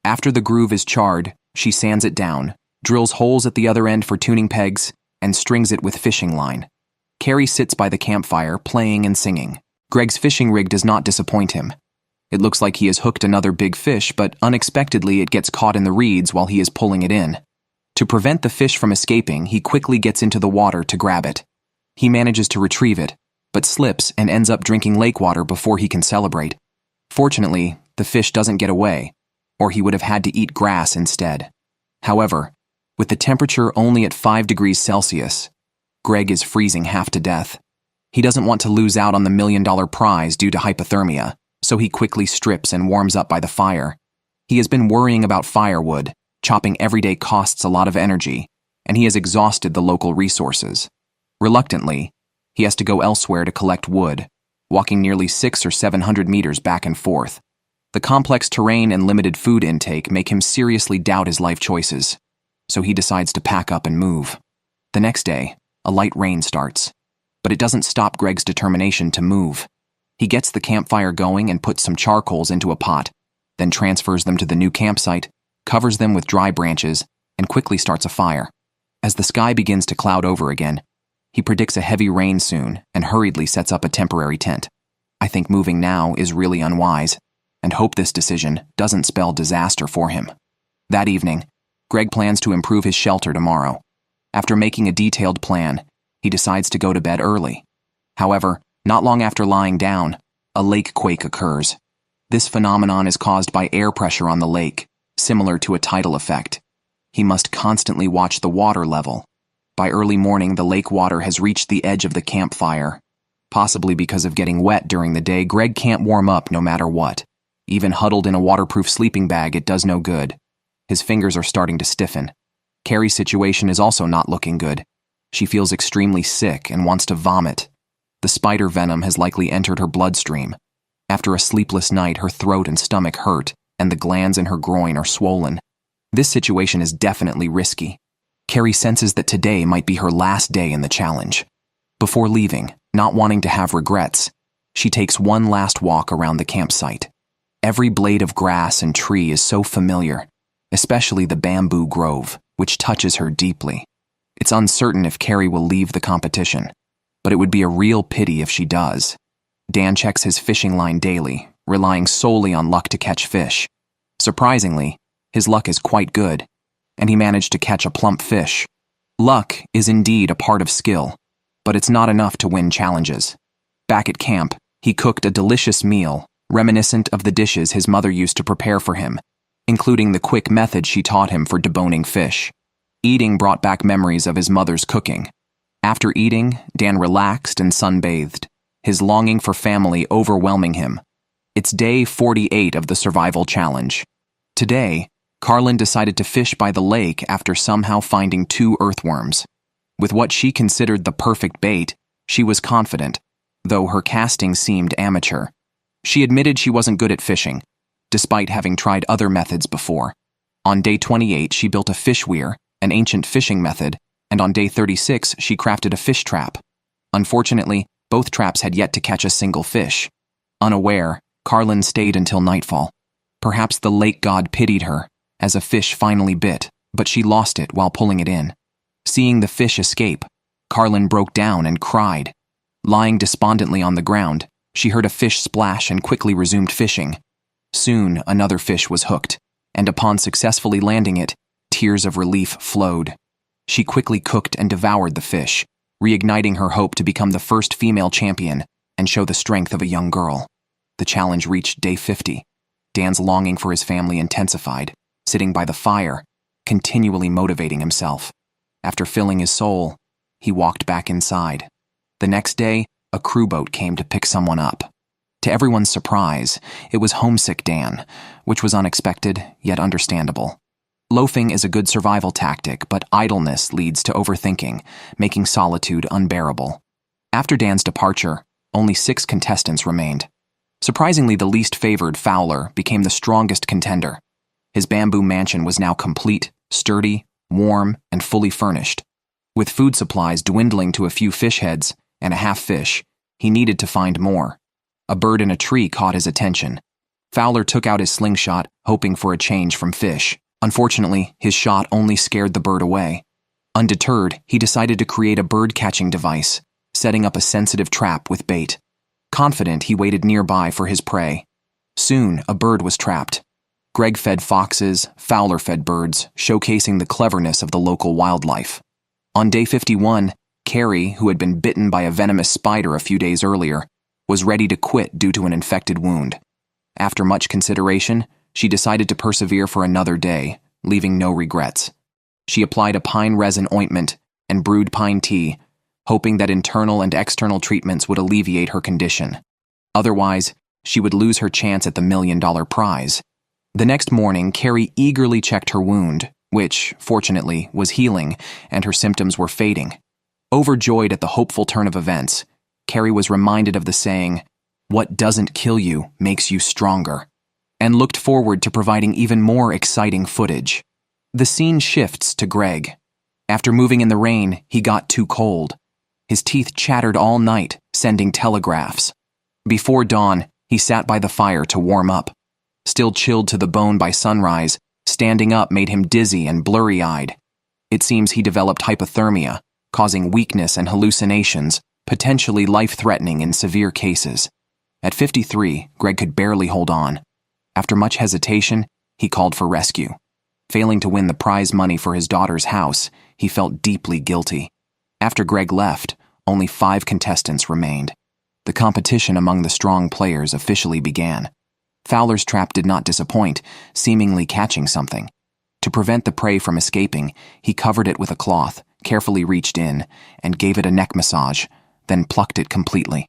After the groove is charred, she sands it down, drills holes at the other end for tuning pegs, and strings it with fishing line. Carrie sits by the campfire, playing and singing. Greg's fishing rig does not disappoint him. It looks like he has hooked another big fish, but unexpectedly it gets caught in the reeds while he is pulling it in. To prevent the fish from escaping, he quickly gets into the water to grab it. He manages to retrieve it, but slips and ends up drinking lake water before he can celebrate. Fortunately, the fish doesn't get away, or he would have had to eat grass instead. However, with the temperature only at 5 degrees Celsius, Greg is freezing half to death. He doesn't want to lose out on the $1 million prize due to hypothermia, so he quickly strips and warms up by the fire. He has been worrying about firewood. Chopping every day costs a lot of energy, and he has exhausted the local resources. Reluctantly, he has to go elsewhere to collect wood, walking nearly 600 or 700 meters back and forth. The complex terrain and limited food intake make him seriously doubt his life choices, so he decides to pack up and move. The next day, a light rain starts, but it doesn't stop Greg's determination to move. He gets the campfire going and puts some charcoals into a pot, then transfers them to the new campsite, covers them with dry branches, and quickly starts a fire. As the sky begins to cloud over again, he predicts a heavy rain soon and hurriedly sets up a temporary tent. I think moving now is really unwise, and hope this decision doesn't spell disaster for him. That evening, Greg plans to improve his shelter tomorrow. After making a detailed plan, he decides to go to bed early. However, not long after lying down, a lake quake occurs. This phenomenon is caused by air pressure on the lake, similar to a tidal effect. He must constantly watch the water level. By early morning, the lake water has reached the edge of the campfire. Possibly because of getting wet during the day, Greg can't warm up no matter what. Even huddled in a waterproof sleeping bag, it does no good. His fingers are starting to stiffen. Carrie's situation is also not looking good. She feels extremely sick and wants to vomit. The spider venom has likely entered her bloodstream. After a sleepless night, her throat and stomach hurt, and the glands in her groin are swollen. This situation is definitely risky. Carrie senses that today might be her last day in the challenge. Before leaving, not wanting to have regrets, she takes one last walk around the campsite. Every blade of grass and tree is so familiar, especially the bamboo grove, which touches her deeply. It's uncertain if Carrie will leave the competition, but it would be a real pity if she does. Dan checks his fishing line daily, relying solely on luck to catch fish. Surprisingly, his luck is quite good, and he managed to catch a plump fish. Luck is indeed a part of skill, but it's not enough to win challenges. Back at camp, he cooked a delicious meal, reminiscent of the dishes his mother used to prepare for him, including the quick method she taught him for deboning fish. Eating brought back memories of his mother's cooking. After eating, Dan relaxed and sunbathed, his longing for family overwhelming him. It's day 48 of the survival challenge. Today, Carlin decided to fish by the lake after somehow finding 2 earthworms. With what she considered the perfect bait, she was confident, though her casting seemed amateur. She admitted she wasn't good at fishing, despite having tried other methods before. On day 28, she built a fish weir, an ancient fishing method, and on day 36, she crafted a fish trap. Unfortunately, both traps had yet to catch a single fish. Unaware, Carlin stayed until nightfall. Perhaps the lake god pitied her, as a fish finally bit, but she lost it while pulling it in. Seeing the fish escape, Carlin broke down and cried. Lying despondently on the ground, she heard a fish splash and quickly resumed fishing. Soon, another fish was hooked, and upon successfully landing it, tears of relief flowed. She quickly cooked and devoured the fish, reigniting her hope to become the first female champion and show the strength of a young girl. The challenge reached day 50. Dan's longing for his family intensified, sitting by the fire, continually motivating himself. After filling his soul, he walked back inside. The next day, a crew boat came to pick someone up. To everyone's surprise, it was homesick Dan, which was unexpected yet understandable. Loafing is a good survival tactic, but idleness leads to overthinking, making solitude unbearable. After Dan's departure, only 6 contestants remained. Surprisingly, the least favored, Fowler, became the strongest contender. His bamboo mansion was now complete, sturdy, warm, and fully furnished. With food supplies dwindling to a few fish heads and a half fish, he needed to find more. A bird in a tree caught his attention. Fowler took out his slingshot, hoping for a change from fish. Unfortunately, his shot only scared the bird away. Undeterred, he decided to create a bird-catching device, setting up a sensitive trap with bait. Confident, he waited nearby for his prey. Soon, a bird was trapped. Greg fed foxes, Fowler fed birds, showcasing the cleverness of the local wildlife. On day 51, Carrie, who had been bitten by a venomous spider a few days earlier, was ready to quit due to an infected wound. After much consideration, she decided to persevere for another day, leaving no regrets. She applied a pine resin ointment and brewed pine tea, hoping that internal and external treatments would alleviate her condition. Otherwise, she would lose her chance at the $1 million prize. The next morning, Carrie eagerly checked her wound, which, fortunately, was healing, and her symptoms were fading. Overjoyed at the hopeful turn of events, Carrie was reminded of the saying, "What doesn't kill you makes you stronger," and looked forward to providing even more exciting footage. The scene shifts to Greg. After moving in the rain, he got too cold. His teeth chattered all night, sending telegraphs. Before dawn, he sat by the fire to warm up. Still chilled to the bone by sunrise, standing up made him dizzy and blurry-eyed. It seems he developed hypothermia, causing weakness and hallucinations, potentially life-threatening in severe cases. At 53, Greg could barely hold on. After much hesitation, he called for rescue. Failing to win the prize money for his daughter's house, he felt deeply guilty. After Greg left, only 5 contestants remained. The competition among the strong players officially began. Fowler's trap did not disappoint, seemingly catching something. To prevent the prey from escaping, he covered it with a cloth, carefully reached in, and gave it a neck massage, then plucked it completely.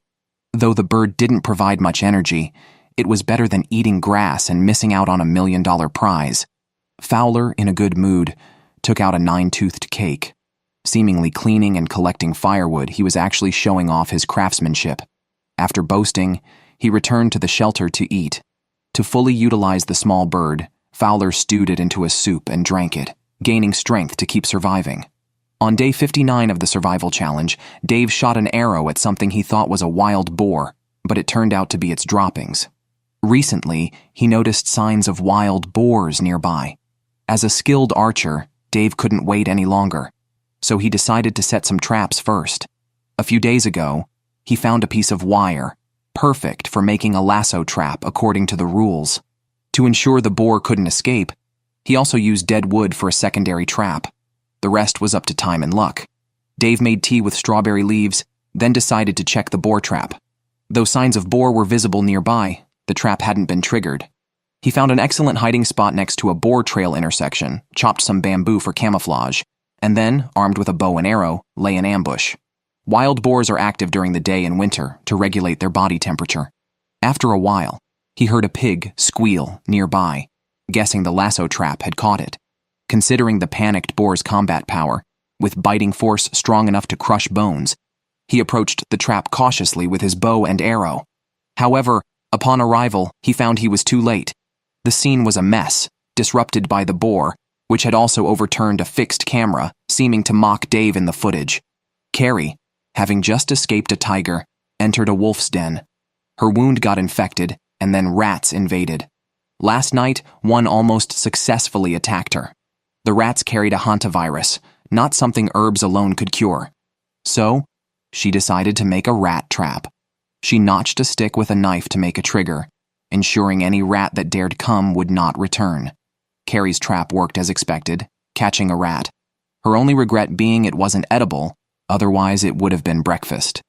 Though the bird didn't provide much energy, it was better than eating grass and missing out on a $1 million prize. Fowler, in a good mood, took out a 9-toothed cake. Seemingly cleaning and collecting firewood, he was actually showing off his craftsmanship. After boasting, he returned to the shelter to eat. To fully utilize the small bird, Fowler stewed it into a soup and drank it, gaining strength to keep surviving. On day 59 of the survival challenge, Dave shot an arrow at something he thought was a wild boar, but it turned out to be its droppings. Recently, he noticed signs of wild boars nearby. As a skilled archer, Dave couldn't wait any longer, so he decided to set some traps first. A few days ago, he found a piece of wire, perfect for making a lasso trap according to the rules. To ensure the boar couldn't escape, he also used dead wood for a secondary trap. The rest was up to time and luck. Dave made tea with strawberry leaves, then decided to check the boar trap. Though signs of boar were visible nearby, the trap hadn't been triggered. He found an excellent hiding spot next to a boar trail intersection, chopped some bamboo for camouflage, and then, armed with a bow and arrow, lay in ambush. Wild boars are active during the day in winter to regulate their body temperature. After a while, he heard a pig squeal nearby, guessing the lasso trap had caught it. Considering the panicked boar's combat power, with biting force strong enough to crush bones, he approached the trap cautiously with his bow and arrow. However, upon arrival, he found he was too late. The scene was a mess, disrupted by the boar, which had also overturned a fixed camera, seeming to mock Dave in the footage. Carrie, having just escaped a tiger, entered a wolf's den. Her wound got infected, and then rats invaded. Last night, one almost successfully attacked her. The rats carried a hantavirus, not something herbs alone could cure. So, she decided to make a rat trap. She notched a stick with a knife to make a trigger, ensuring any rat that dared come would not return. Carrie's trap worked as expected, catching a rat. Her only regret being it wasn't edible, otherwise it would have been breakfast.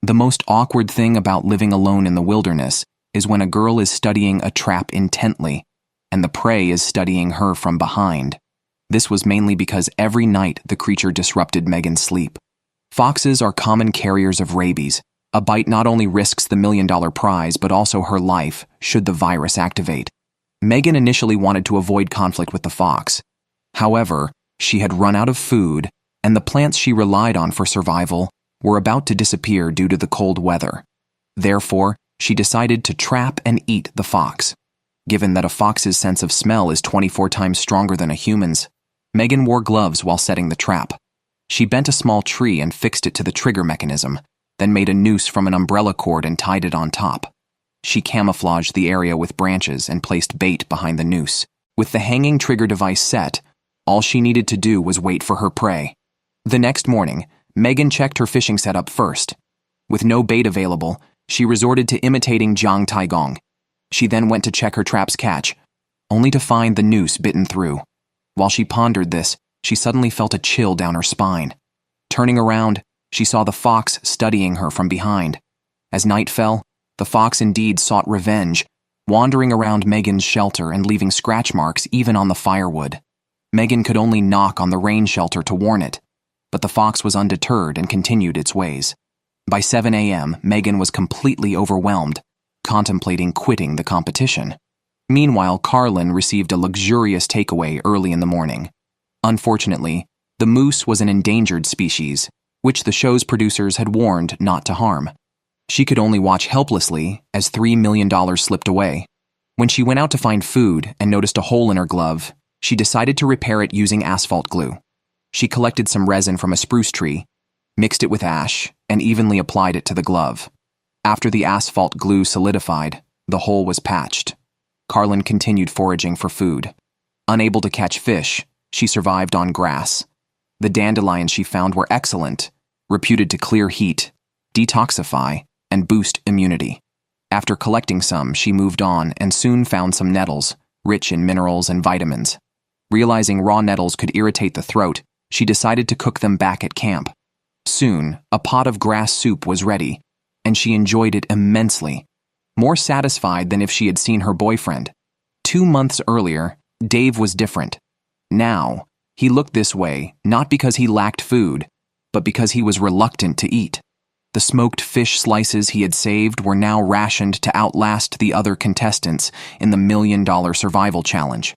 The most awkward thing about living alone in the wilderness is when a girl is studying a trap intently, and the prey is studying her from behind. This was mainly because every night the creature disrupted Megan's sleep. Foxes are common carriers of rabies. A bite not only risks the million-dollar prize, but also her life, should the virus activate. Megan initially wanted to avoid conflict with the fox. However, she had run out of food, and the plants she relied on for survival were about to disappear due to the cold weather. Therefore, she decided to trap and eat the fox. Given that a fox's sense of smell is 24 times stronger than a human's, Megan wore gloves while setting the trap. She bent a small tree and fixed it to the trigger mechanism, then made a noose from an umbrella cord and tied it on top. She camouflaged the area with branches and placed bait behind the noose. With the hanging trigger device set, all she needed to do was wait for her prey. The next morning, Megan checked her fishing setup first. With no bait available, she resorted to imitating Jiang Taigong. She then went to check her trap's catch, only to find the noose bitten through. While she pondered this, she suddenly felt a chill down her spine. Turning around, she saw the fox studying her from behind. As night fell, the fox indeed sought revenge, wandering around Megan's shelter and leaving scratch marks even on the firewood. Megan could only knock on the rain shelter to warn it, but the fox was undeterred and continued its ways. By 7 a.m., Megan was completely overwhelmed, contemplating quitting the competition. Meanwhile, Carlin received a luxurious takeaway early in the morning. Unfortunately, the moose was an endangered species, which the show's producers had warned not to harm. She could only watch helplessly as $3 million slipped away. When she went out to find food and noticed a hole in her glove, she decided to repair it using asphalt glue. She collected some resin from a spruce tree, mixed it with ash, and evenly applied it to the glove. After the asphalt glue solidified, the hole was patched. Carlin continued foraging for food. Unable to catch fish, she survived on grass. The dandelions she found were excellent, reputed to clear heat, detoxify, and boost immunity. After collecting some, she moved on and soon found some nettles, rich in minerals and vitamins. Realizing raw nettles could irritate the throat, she decided to cook them back at camp. Soon, a pot of grass soup was ready, and she enjoyed it immensely, more satisfied than if she had seen her boyfriend. 2 months earlier, Dave was different. Now, he looked this way not because he lacked food, but because he was reluctant to eat. The smoked fish slices he had saved were now rationed to outlast the other contestants in the $1 million survival challenge.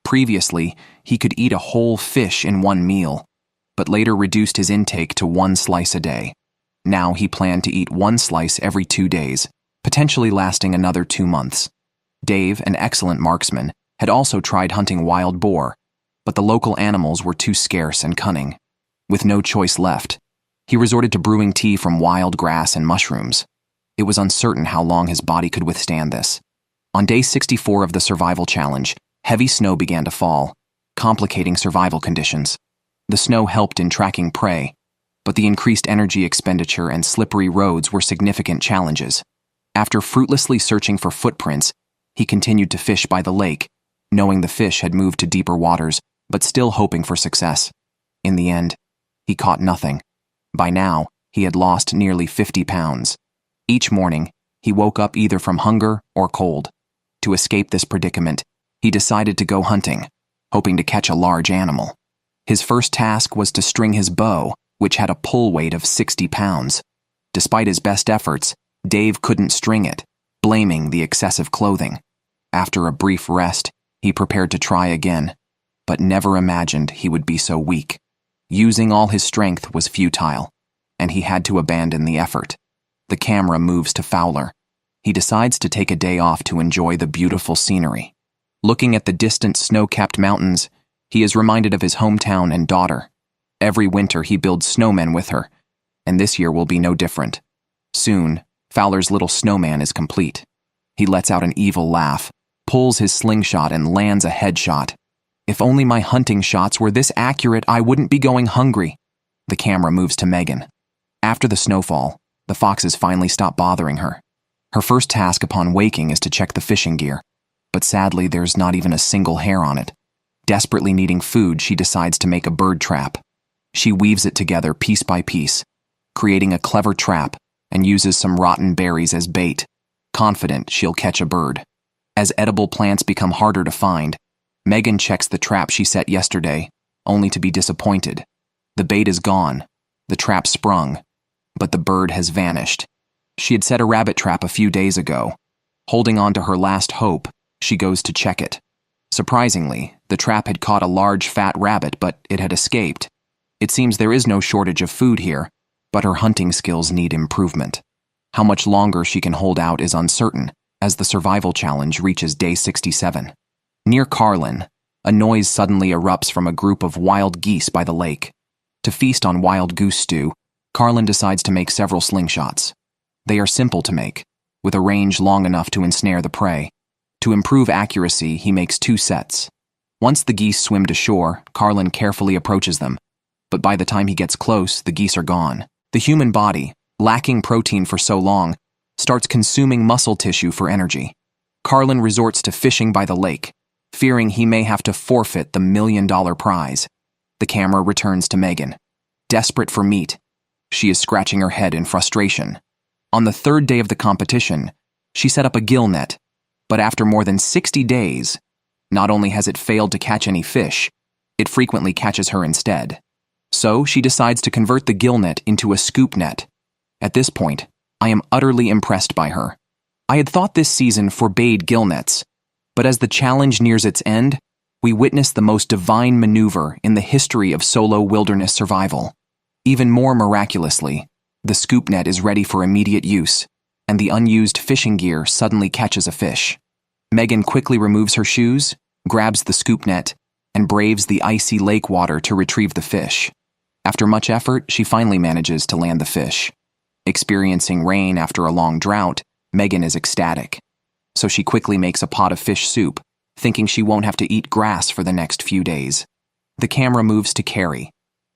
Previously, he could eat a whole fish in one meal, but later reduced his intake to 1 slice a day. Now he planned to eat 1 slice every 2 days, potentially lasting another 2 months. Dave, an excellent marksman, had also tried hunting wild boar, but the local animals were too scarce and cunning. With no choice left, he resorted to brewing tea from wild grass and mushrooms. It was uncertain how long his body could withstand this. On day 64 of the survival challenge, heavy snow began to fall, complicating survival conditions. The snow helped in tracking prey, but the increased energy expenditure and slippery roads were significant challenges. After fruitlessly searching for footprints, he continued to fish by the lake, knowing the fish had moved to deeper waters, but still hoping for success. In the end, he caught nothing. By now, he had lost nearly 50 pounds. Each morning, he woke up either from hunger or cold. To escape this predicament, he decided to go hunting, hoping to catch a large animal. His first task was to string his bow, which had a pull weight of 60 pounds. Despite his best efforts, Dave couldn't string it, blaming the excessive clothing. After a brief rest, he prepared to try again, but never imagined he would be so weak. Using all his strength was futile, and he had to abandon the effort. The camera moves to Fowler. He decides to take a day off to enjoy the beautiful scenery. Looking at the distant snow-capped mountains, he is reminded of his hometown and daughter. Every winter he builds snowmen with her, and this year will be no different. Soon, Fowler's little snowman is complete. He lets out an evil laugh, pulls his slingshot and lands a headshot. If only my hunting shots were this accurate, I wouldn't be going hungry. The camera moves to Megan. After the snowfall, the foxes finally stop bothering her. Her first task upon waking is to check the fishing gear, but sadly there's not even a single hair on it. Desperately needing food, she decides to make a bird trap. She weaves it together piece by piece, creating a clever trap, and uses some rotten berries as bait, confident she'll catch a bird. As edible plants become harder to find, Megan checks the trap she set yesterday, only to be disappointed. The bait is gone, the trap sprung, but the bird has vanished. She had set a rabbit trap a few days ago. Holding on to her last hope, she goes to check it. Surprisingly, the trap had caught a large fat rabbit, but it had escaped. It seems there is no shortage of food here, but her hunting skills need improvement. How much longer she can hold out is uncertain, as the survival challenge reaches day 67. Near Carlin, a noise suddenly erupts from a group of wild geese by the lake. To feast on wild goose stew, Carlin decides to make several slingshots. They are simple to make, with a range long enough to ensnare the prey. To improve accuracy, he makes 2 sets. Once the geese swim to shore, Carlin carefully approaches them, but by the time he gets close, the geese are gone. The human body, lacking protein for so long, starts consuming muscle tissue for energy. Carlin resorts to fishing by the lake, fearing he may have to forfeit the $1 million prize. The camera returns to Megan. Desperate for meat, she is scratching her head in frustration. On the 3rd day of the competition, she set up a gill net, but after more than 60 days, not only has it failed to catch any fish, it frequently catches her instead. So she decides to convert the gill net into a scoop net. At this point, I am utterly impressed by her. I had thought this season forbade gill nets, but as the challenge nears its end, we witness the most divine maneuver in the history of solo wilderness survival. Even more miraculously, the scoop net is ready for immediate use, and the unused fishing gear suddenly catches a fish. Megan quickly removes her shoes, grabs the scoop net, and braves the icy lake water to retrieve the fish. After much effort, she finally manages to land the fish. Experiencing rain after a long drought, Megan is ecstatic. So she quickly makes a pot of fish soup, thinking she won't have to eat grass for the next few days. The camera moves to Carrie.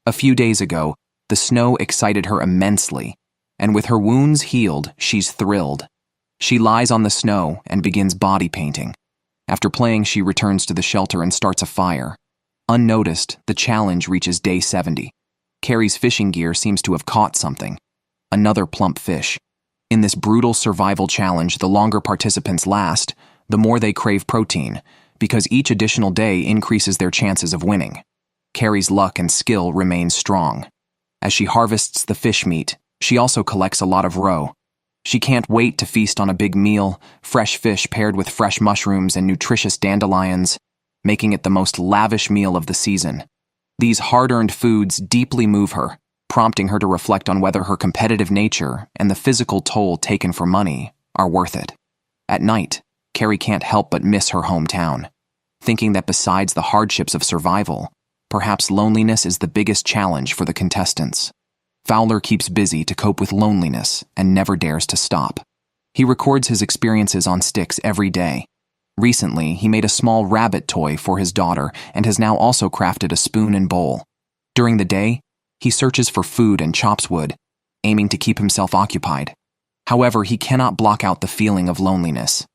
A few days ago, the snow excited her immensely, and with her wounds healed, she's thrilled. She lies on the snow and begins body painting. After playing, she returns to the shelter and starts a fire. Unnoticed, the challenge reaches day 70. Carrie's fishing gear seems to have caught something. Another plump fish. In this brutal survival challenge, the longer participants last, the more they crave protein, because each additional day increases their chances of winning. Carrie's luck and skill remain strong. As she harvests the fish meat, she also collects a lot of roe. She can't wait to feast on a big meal, fresh fish paired with fresh mushrooms and nutritious dandelions, making it the most lavish meal of the season. These hard-earned foods deeply move her, prompting her to reflect on whether her competitive nature and the physical toll taken for money are worth it. At night, Carrie can't help but miss her hometown, thinking that besides the hardships of survival, perhaps loneliness is the biggest challenge for the contestants. Fowler keeps busy to cope with loneliness and never dares to stop. He records his experiences on sticks every day, Recently, he made a small rabbit toy for his daughter and has now also crafted a spoon and bowl. During the day, he searches for food and chops wood, aiming to keep himself occupied. However, he cannot block out the feeling of loneliness.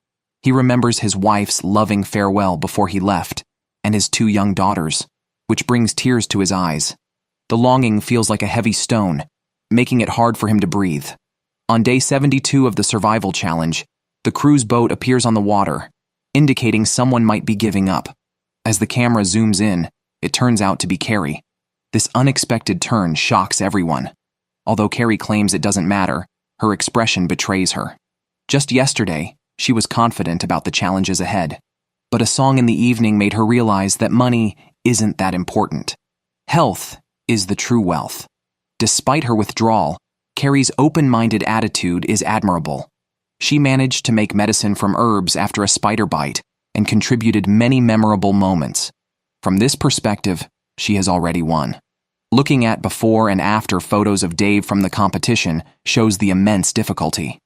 He remembers his wife's loving farewell before he left, and his 2 young daughters, which brings tears to his eyes. The longing feels like a heavy stone, making it hard for him to breathe. On day 72 of the survival challenge, the crew's boat appears on the water, indicating someone might be giving up. As the camera zooms in, it turns out to be Carrie. This unexpected turn shocks everyone. Although Carrie claims it doesn't matter, her expression betrays her. Just yesterday, she was confident about the challenges ahead. But a song in the evening made her realize that money isn't that important. Health is the true wealth. Despite her withdrawal, Carrie's open-minded attitude is admirable. She managed to make medicine from herbs after a spider bite and contributed many memorable moments. From this perspective, she has already won. Looking at before and after photos of Dave from the competition shows the immense difficulty.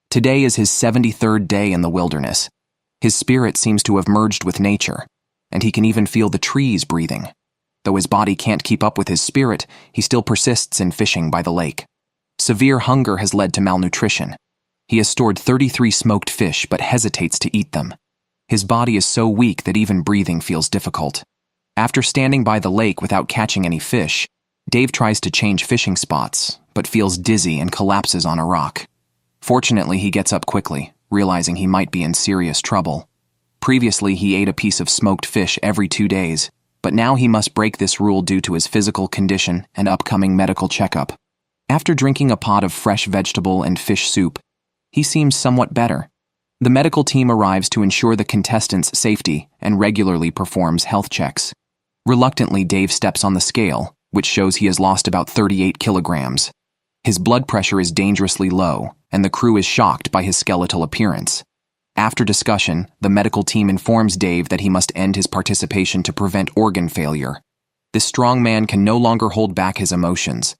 Today is his 73rd day in the wilderness. His spirit seems to have merged with nature, and he can even feel the trees breathing. Though his body can't keep up with his spirit, he still persists in fishing by the lake. Severe hunger has led to malnutrition. He has stored 33 smoked fish but hesitates to eat them. His body is so weak that even breathing feels difficult. After standing by the lake without catching any fish, Dave tries to change fishing spots, but feels dizzy and collapses on a rock. Fortunately, he gets up quickly, realizing he might be in serious trouble. Previously, he ate a piece of smoked fish every 2 days, but now he must break this rule due to his physical condition and upcoming medical checkup. After drinking a pot of fresh vegetable and fish soup, he seems somewhat better. The medical team arrives to ensure the contestants' safety and regularly performs health checks. Reluctantly, Dave steps on the scale, which shows he has lost about 38 kilograms. His blood pressure is dangerously low, and the crew is shocked by his skeletal appearance. After discussion, the medical team informs Dave that he must end his participation to prevent organ failure. This strong man can no longer hold back his emotions.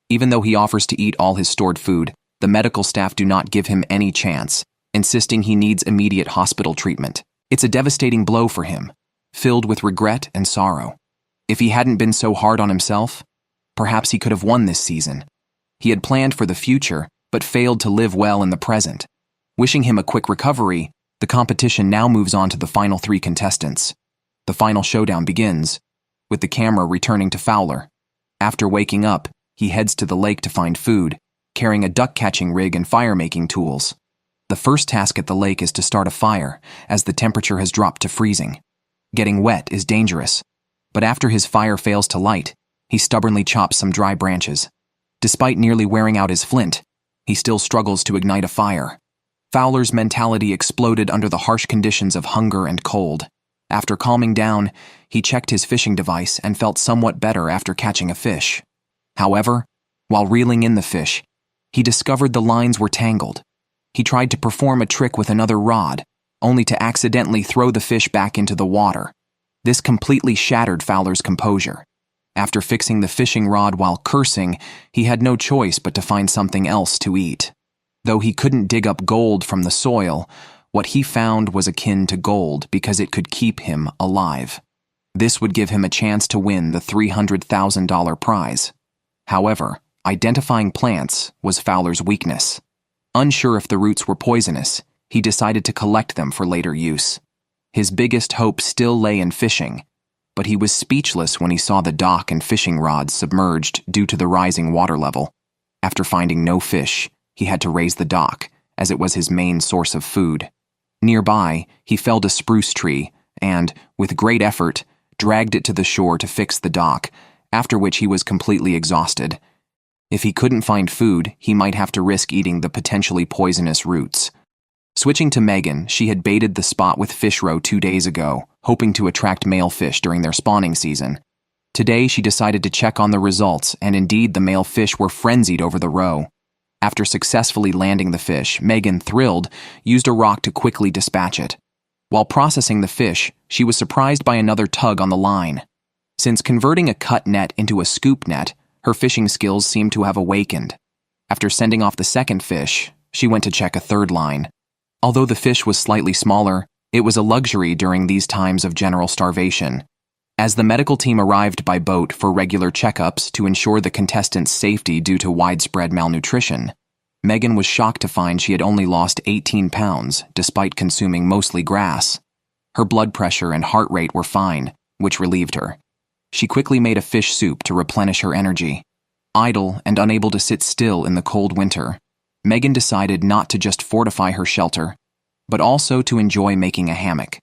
Even though he offers to eat all his stored food, the medical staff do not give him any chance, insisting he needs immediate hospital treatment. It's a devastating blow for him, filled with regret and sorrow. If he hadn't been so hard on himself, perhaps he could have won this season. He had planned for the future, but failed to live well in the present. Wishing him a quick recovery, the competition now moves on to the final 3 contestants. The final showdown begins, with the camera returning to Fowler. After waking up, he heads to the lake to find food, carrying a duck-catching rig and fire-making tools. The first task at the lake is to start a fire, as the temperature has dropped to freezing. Getting wet is dangerous, but after his fire fails to light, he stubbornly chops some dry branches. Despite nearly wearing out his flint, he still struggles to ignite a fire. Fowler's mentality exploded under the harsh conditions of hunger and cold. After calming down, he checked his fishing device and felt somewhat better after catching a fish. However, while reeling in the fish, he discovered the lines were tangled. He tried to perform a trick with another rod, only to accidentally throw the fish back into the water. This completely shattered Fowler's composure. After fixing the fishing rod while cursing, he had no choice but to find something else to eat. Though he couldn't dig up gold from the soil, what he found was akin to gold because it could keep him alive. This would give him a chance to win the $300,000 prize. However, identifying plants was Fowler's weakness. Unsure if the roots were poisonous, he decided to collect them for later use. His biggest hope still lay in fishing, but he was speechless when he saw the dock and fishing rods submerged due to the rising water level. After finding no fish, he had to raise the dock, as it was his main source of food. Nearby, he felled a spruce tree and, with great effort, dragged it to the shore to fix the dock, after which he was completely exhausted. If he couldn't find food, he might have to risk eating the potentially poisonous roots. Switching to Megan, she had baited the spot with fish roe 2 days ago, hoping to attract male fish during their spawning season. Today, she decided to check on the results, and indeed the male fish were frenzied over the roe. After successfully landing the fish, Megan, thrilled, used a rock to quickly dispatch it. While processing the fish, she was surprised by another tug on the line. Since converting a cut net into a scoop net, her fishing skills seemed to have awakened. After sending off the second fish, she went to check a third line. Although the fish was slightly smaller, It was a luxury during these times of general starvation. As the medical team arrived by boat for regular checkups to ensure the contestants' safety due to widespread malnutrition, Megan was shocked to find she had only lost 18 pounds despite consuming mostly grass. Her blood pressure and heart rate were fine, which relieved her. She quickly made a fish soup to replenish her energy. Idle and unable to sit still in the cold winter, Megan decided not to just fortify her shelter, but also to enjoy making a hammock.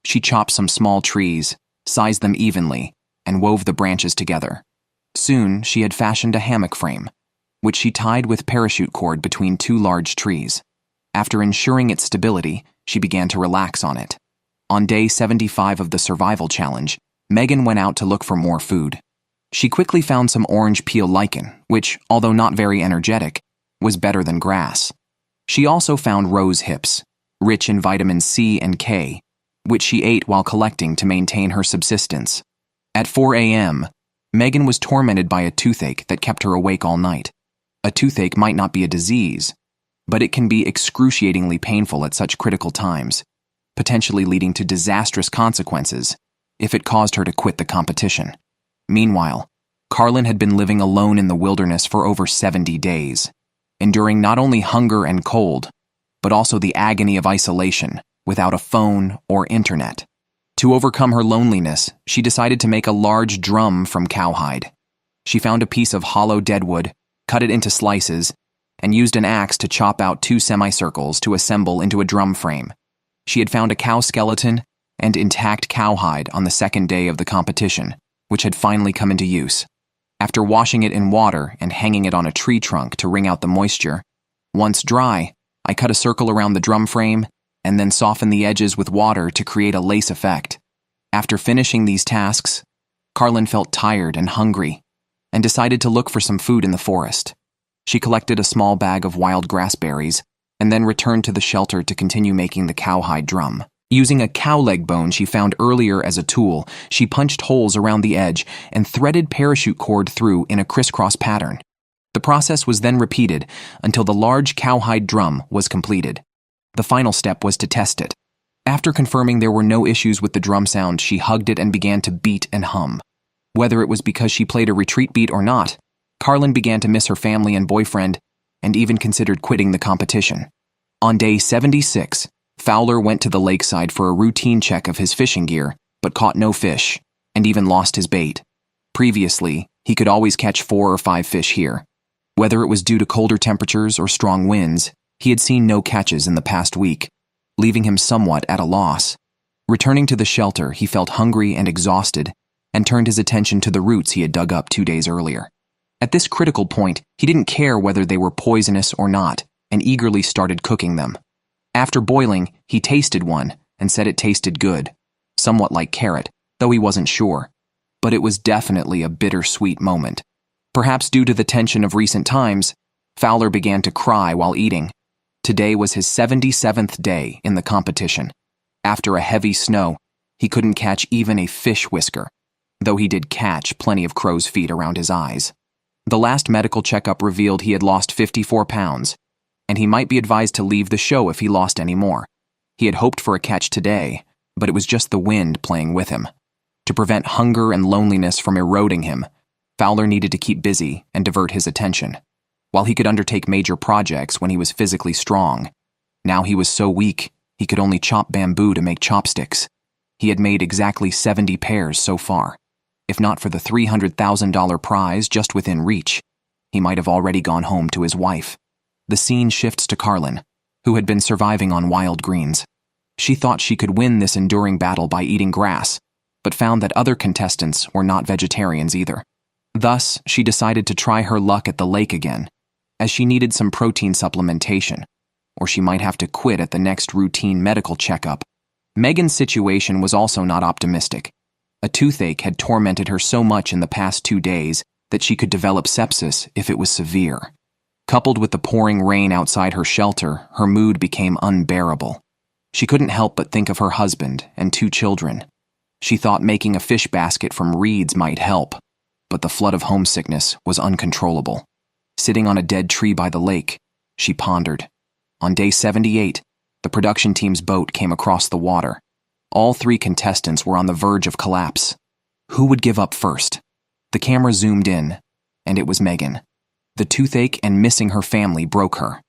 She chopped some small trees, sized them evenly, and wove the branches together. Soon, she had fashioned a hammock frame, which she tied with parachute cord between two large trees. After ensuring its stability, she began to relax on it. On day 75 of the survival challenge, Megan went out to look for more food. She quickly found some orange peel lichen, which, although not very energetic, was better than grass. She also found rose hips, rich in vitamins C and K, which she ate while collecting to maintain her subsistence. At 4 a.m., Megan was tormented by a toothache that kept her awake all night. A toothache might not be a disease, but it can be excruciatingly painful at such critical times, potentially leading to disastrous consequences if it caused her to quit the competition. Meanwhile, Carlin had been living alone in the wilderness for over 70 days, enduring not only hunger and cold, but also the agony of isolation without a phone or internet. To overcome her loneliness, she decided to make a large drum from cowhide. She found a piece of hollow deadwood, cut it into slices, and used an axe to chop out 2 semicircles to assemble into a drum frame. She had found a cow skeleton and intact cowhide on the second day of the competition, which had finally come into use. After washing it in water and hanging it on a tree trunk to wring out the moisture, once dry, I cut a circle around the drum frame and then softened the edges with water to create a lace effect. After finishing these tasks, Carlin felt tired and hungry and decided to look for some food in the forest. She collected a small bag of wild grass berries and then returned to the shelter to continue making the cowhide drum. Using a cow leg bone she found earlier as a tool, she punched holes around the edge and threaded parachute cord through in a crisscross pattern. The process was then repeated until the large cowhide drum was completed. The final step was to test it. After confirming there were no issues with the drum sound, she hugged it and began to beat and hum. Whether it was because she played a retreat beat or not, Carlin began to miss her family and boyfriend and even considered quitting the competition. On day 76, Fowler went to the lakeside for a routine check of his fishing gear, but caught no fish, and even lost his bait. Previously, he could always catch 4 or 5 fish here. Whether it was due to colder temperatures or strong winds, he had seen no catches in the past week, leaving him somewhat at a loss. Returning to the shelter, he felt hungry and exhausted, and turned his attention to the roots he had dug up 2 days earlier. At this critical point, he didn't care whether they were poisonous or not, and eagerly started cooking them. After boiling, he tasted one and said it tasted good, somewhat like carrot, though he wasn't sure. But it was definitely a bittersweet moment. Perhaps due to the tension of recent times, Fowler began to cry while eating. Today was his 77th day in the competition. After a heavy snow, he couldn't catch even a fish whisker, though he did catch plenty of crow's feet around his eyes. The last medical checkup revealed he had lost 54 pounds, and he might be advised to leave the show if he lost any more. He had hoped for a catch today, but it was just the wind playing with him. To prevent hunger and loneliness from eroding him, Fowler needed to keep busy and divert his attention. While he could undertake major projects when he was physically strong, now he was so weak he could only chop bamboo to make chopsticks. He had made exactly 70 pairs so far. If not for the $300,000 prize just within reach, he might have already gone home to his wife. The scene shifts to Carlin, who had been surviving on wild greens. She thought she could win this enduring battle by eating grass, but found that other contestants were not vegetarians either. Thus, she decided to try her luck at the lake again, as she needed some protein supplementation, or she might have to quit at the next routine medical checkup. Megan's situation was also not optimistic. A toothache had tormented her so much in the past 2 days that she could develop sepsis if it was severe. Coupled with the pouring rain outside her shelter, her mood became unbearable. She couldn't help but think of her husband and 2 children. She thought making a fish basket from reeds might help, but the flood of homesickness was uncontrollable. Sitting on a dead tree by the lake, she pondered. On day 78, The production team's boat came across the water. All 3 contestants were on the verge of collapse. Who would give up first? The camera zoomed in, and it was Megan. The toothache and missing her family broke her.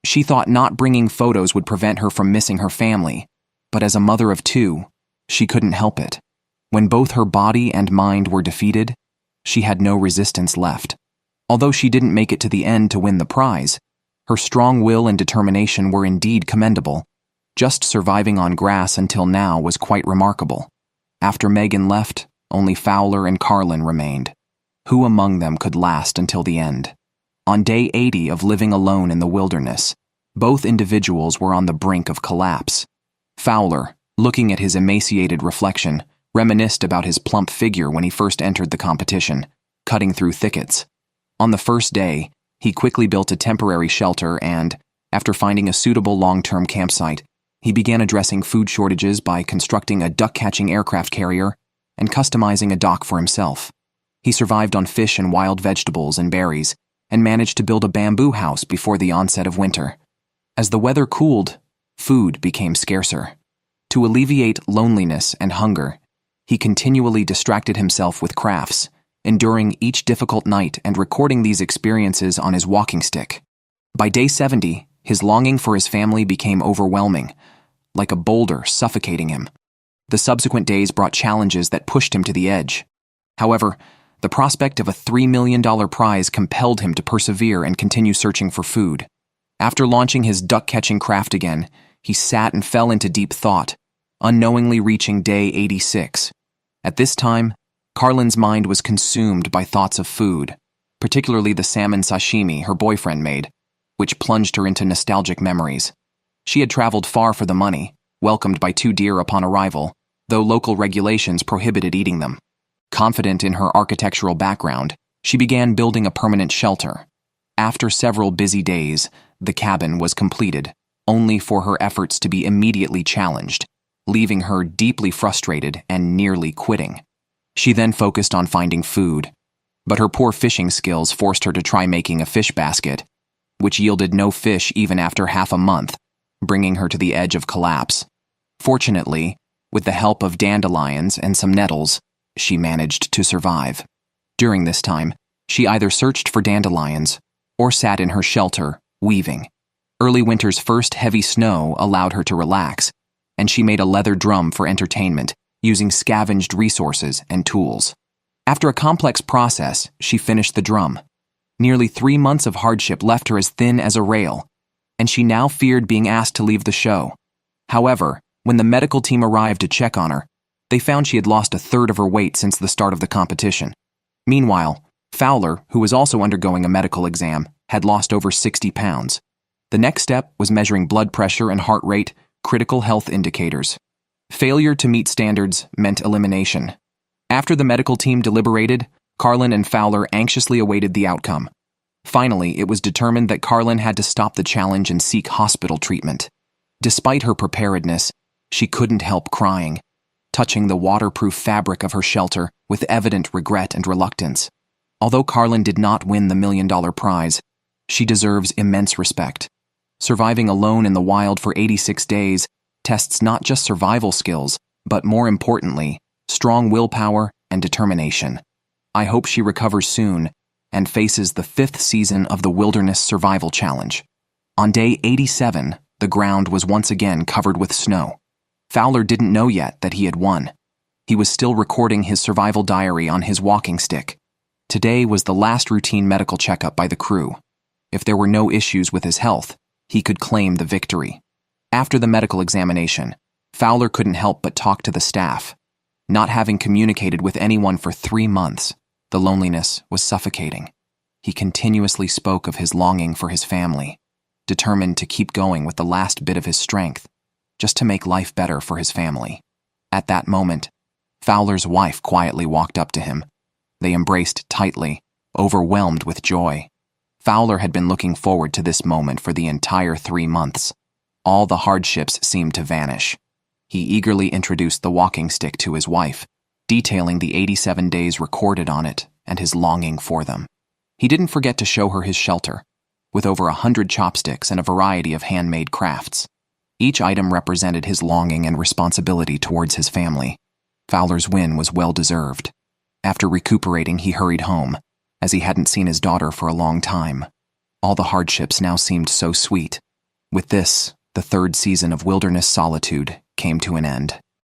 She thought not bringing photos would prevent her from missing her family, but as a mother of 2, she couldn't help it. When both her body and mind were defeated, she had no resistance left. Although she didn't make it to the end to win the prize, her strong will and determination were indeed commendable. Just surviving on grass until now was quite remarkable. After Megan left, only Fowler and Carlin remained. Who among them could last until the end? On day 80 of living alone in the wilderness, both individuals were on the brink of collapse. Fowler, looking at his emaciated reflection, reminisced about his plump figure when he first entered the competition, cutting through thickets. On the first day, he quickly built a temporary shelter and, after finding a suitable long-term campsite, he began addressing food shortages by constructing a duck-catching aircraft carrier and customizing a dock for himself. He survived on fish and wild vegetables and berries, and managed to build a bamboo house before the onset of winter. As the weather cooled, food became scarcer. To alleviate loneliness and hunger, he continually distracted himself with crafts, enduring each difficult night and recording these experiences on his walking stick. By day 70, his longing for his family became overwhelming, like a boulder suffocating him. The subsequent days brought challenges that pushed him to the edge. However, the prospect of a $3 million prize compelled him to persevere and continue searching for food. After launching his duck-catching craft again, he sat and fell into deep thought, unknowingly reaching day 86. At this time, Carlin's mind was consumed by thoughts of food, particularly the salmon sashimi her boyfriend made, which plunged her into nostalgic memories. She had traveled far for the money, welcomed by 2 deer upon arrival, though local regulations prohibited eating them. Confident in her architectural background, she began building a permanent shelter. After several busy days, the cabin was completed, only for her efforts to be immediately challenged, leaving her deeply frustrated and nearly quitting. She then focused on finding food, but her poor fishing skills forced her to try making a fish basket, which yielded no fish even after half a month, bringing her to the edge of collapse. Fortunately, with the help of dandelions and some nettles, she managed to survive. During this time, she either searched for dandelions or sat in her shelter, weaving. Early winter's first heavy snow allowed her to relax, and she made a leather drum for entertainment, using scavenged resources and tools. After a complex process, she finished the drum. Nearly 3 months of hardship left her as thin as a rail, and she now feared being asked to leave the show. However, when the medical team arrived to check on her, they found she had lost 1/3 of her weight since the start of the competition. Meanwhile, Fowler, who was also undergoing a medical exam, had lost over 60 pounds. The next step was measuring blood pressure and heart rate, critical health indicators. Failure to meet standards meant elimination. After the medical team deliberated, Carlin and Fowler anxiously awaited the outcome. Finally, it was determined that Carlin had to stop the challenge and seek hospital treatment. Despite her preparedness, she couldn't help crying, touching the waterproof fabric of her shelter with evident regret and reluctance. Although Carlin did not win the $1 million prize, she deserves immense respect. Surviving alone in the wild for 86 days tests not just survival skills, but more importantly, strong willpower and determination. I hope she recovers soon and faces the 5th season of the Wilderness Survival Challenge. On day 87, the ground was once again covered with snow. Fowler didn't know yet that he had won. He was still recording his survival diary on his walking stick. Today was the last routine medical checkup by the crew. If there were no issues with his health, he could claim the victory. After the medical examination, Fowler couldn't help but talk to the staff. Not having communicated with anyone for 3 months, the loneliness was suffocating. He continuously spoke of his longing for his family, determined to keep going with the last bit of his strength, just to make life better for his family. At that moment, Fowler's wife quietly walked up to him. They embraced tightly, overwhelmed with joy. Fowler had been looking forward to this moment for the entire 3 months. All the hardships seemed to vanish. He eagerly introduced the walking stick to his wife, detailing the 87 days recorded on it and his longing for them. He didn't forget to show her his shelter, with over 100 chopsticks and a variety of handmade crafts. Each item represented his longing and responsibility towards his family. Fowler's win was well-deserved. After recuperating, he hurried home, as he hadn't seen his daughter for a long time. All the hardships now seemed so sweet. With this, the third season of Wilderness Solitude came to an end.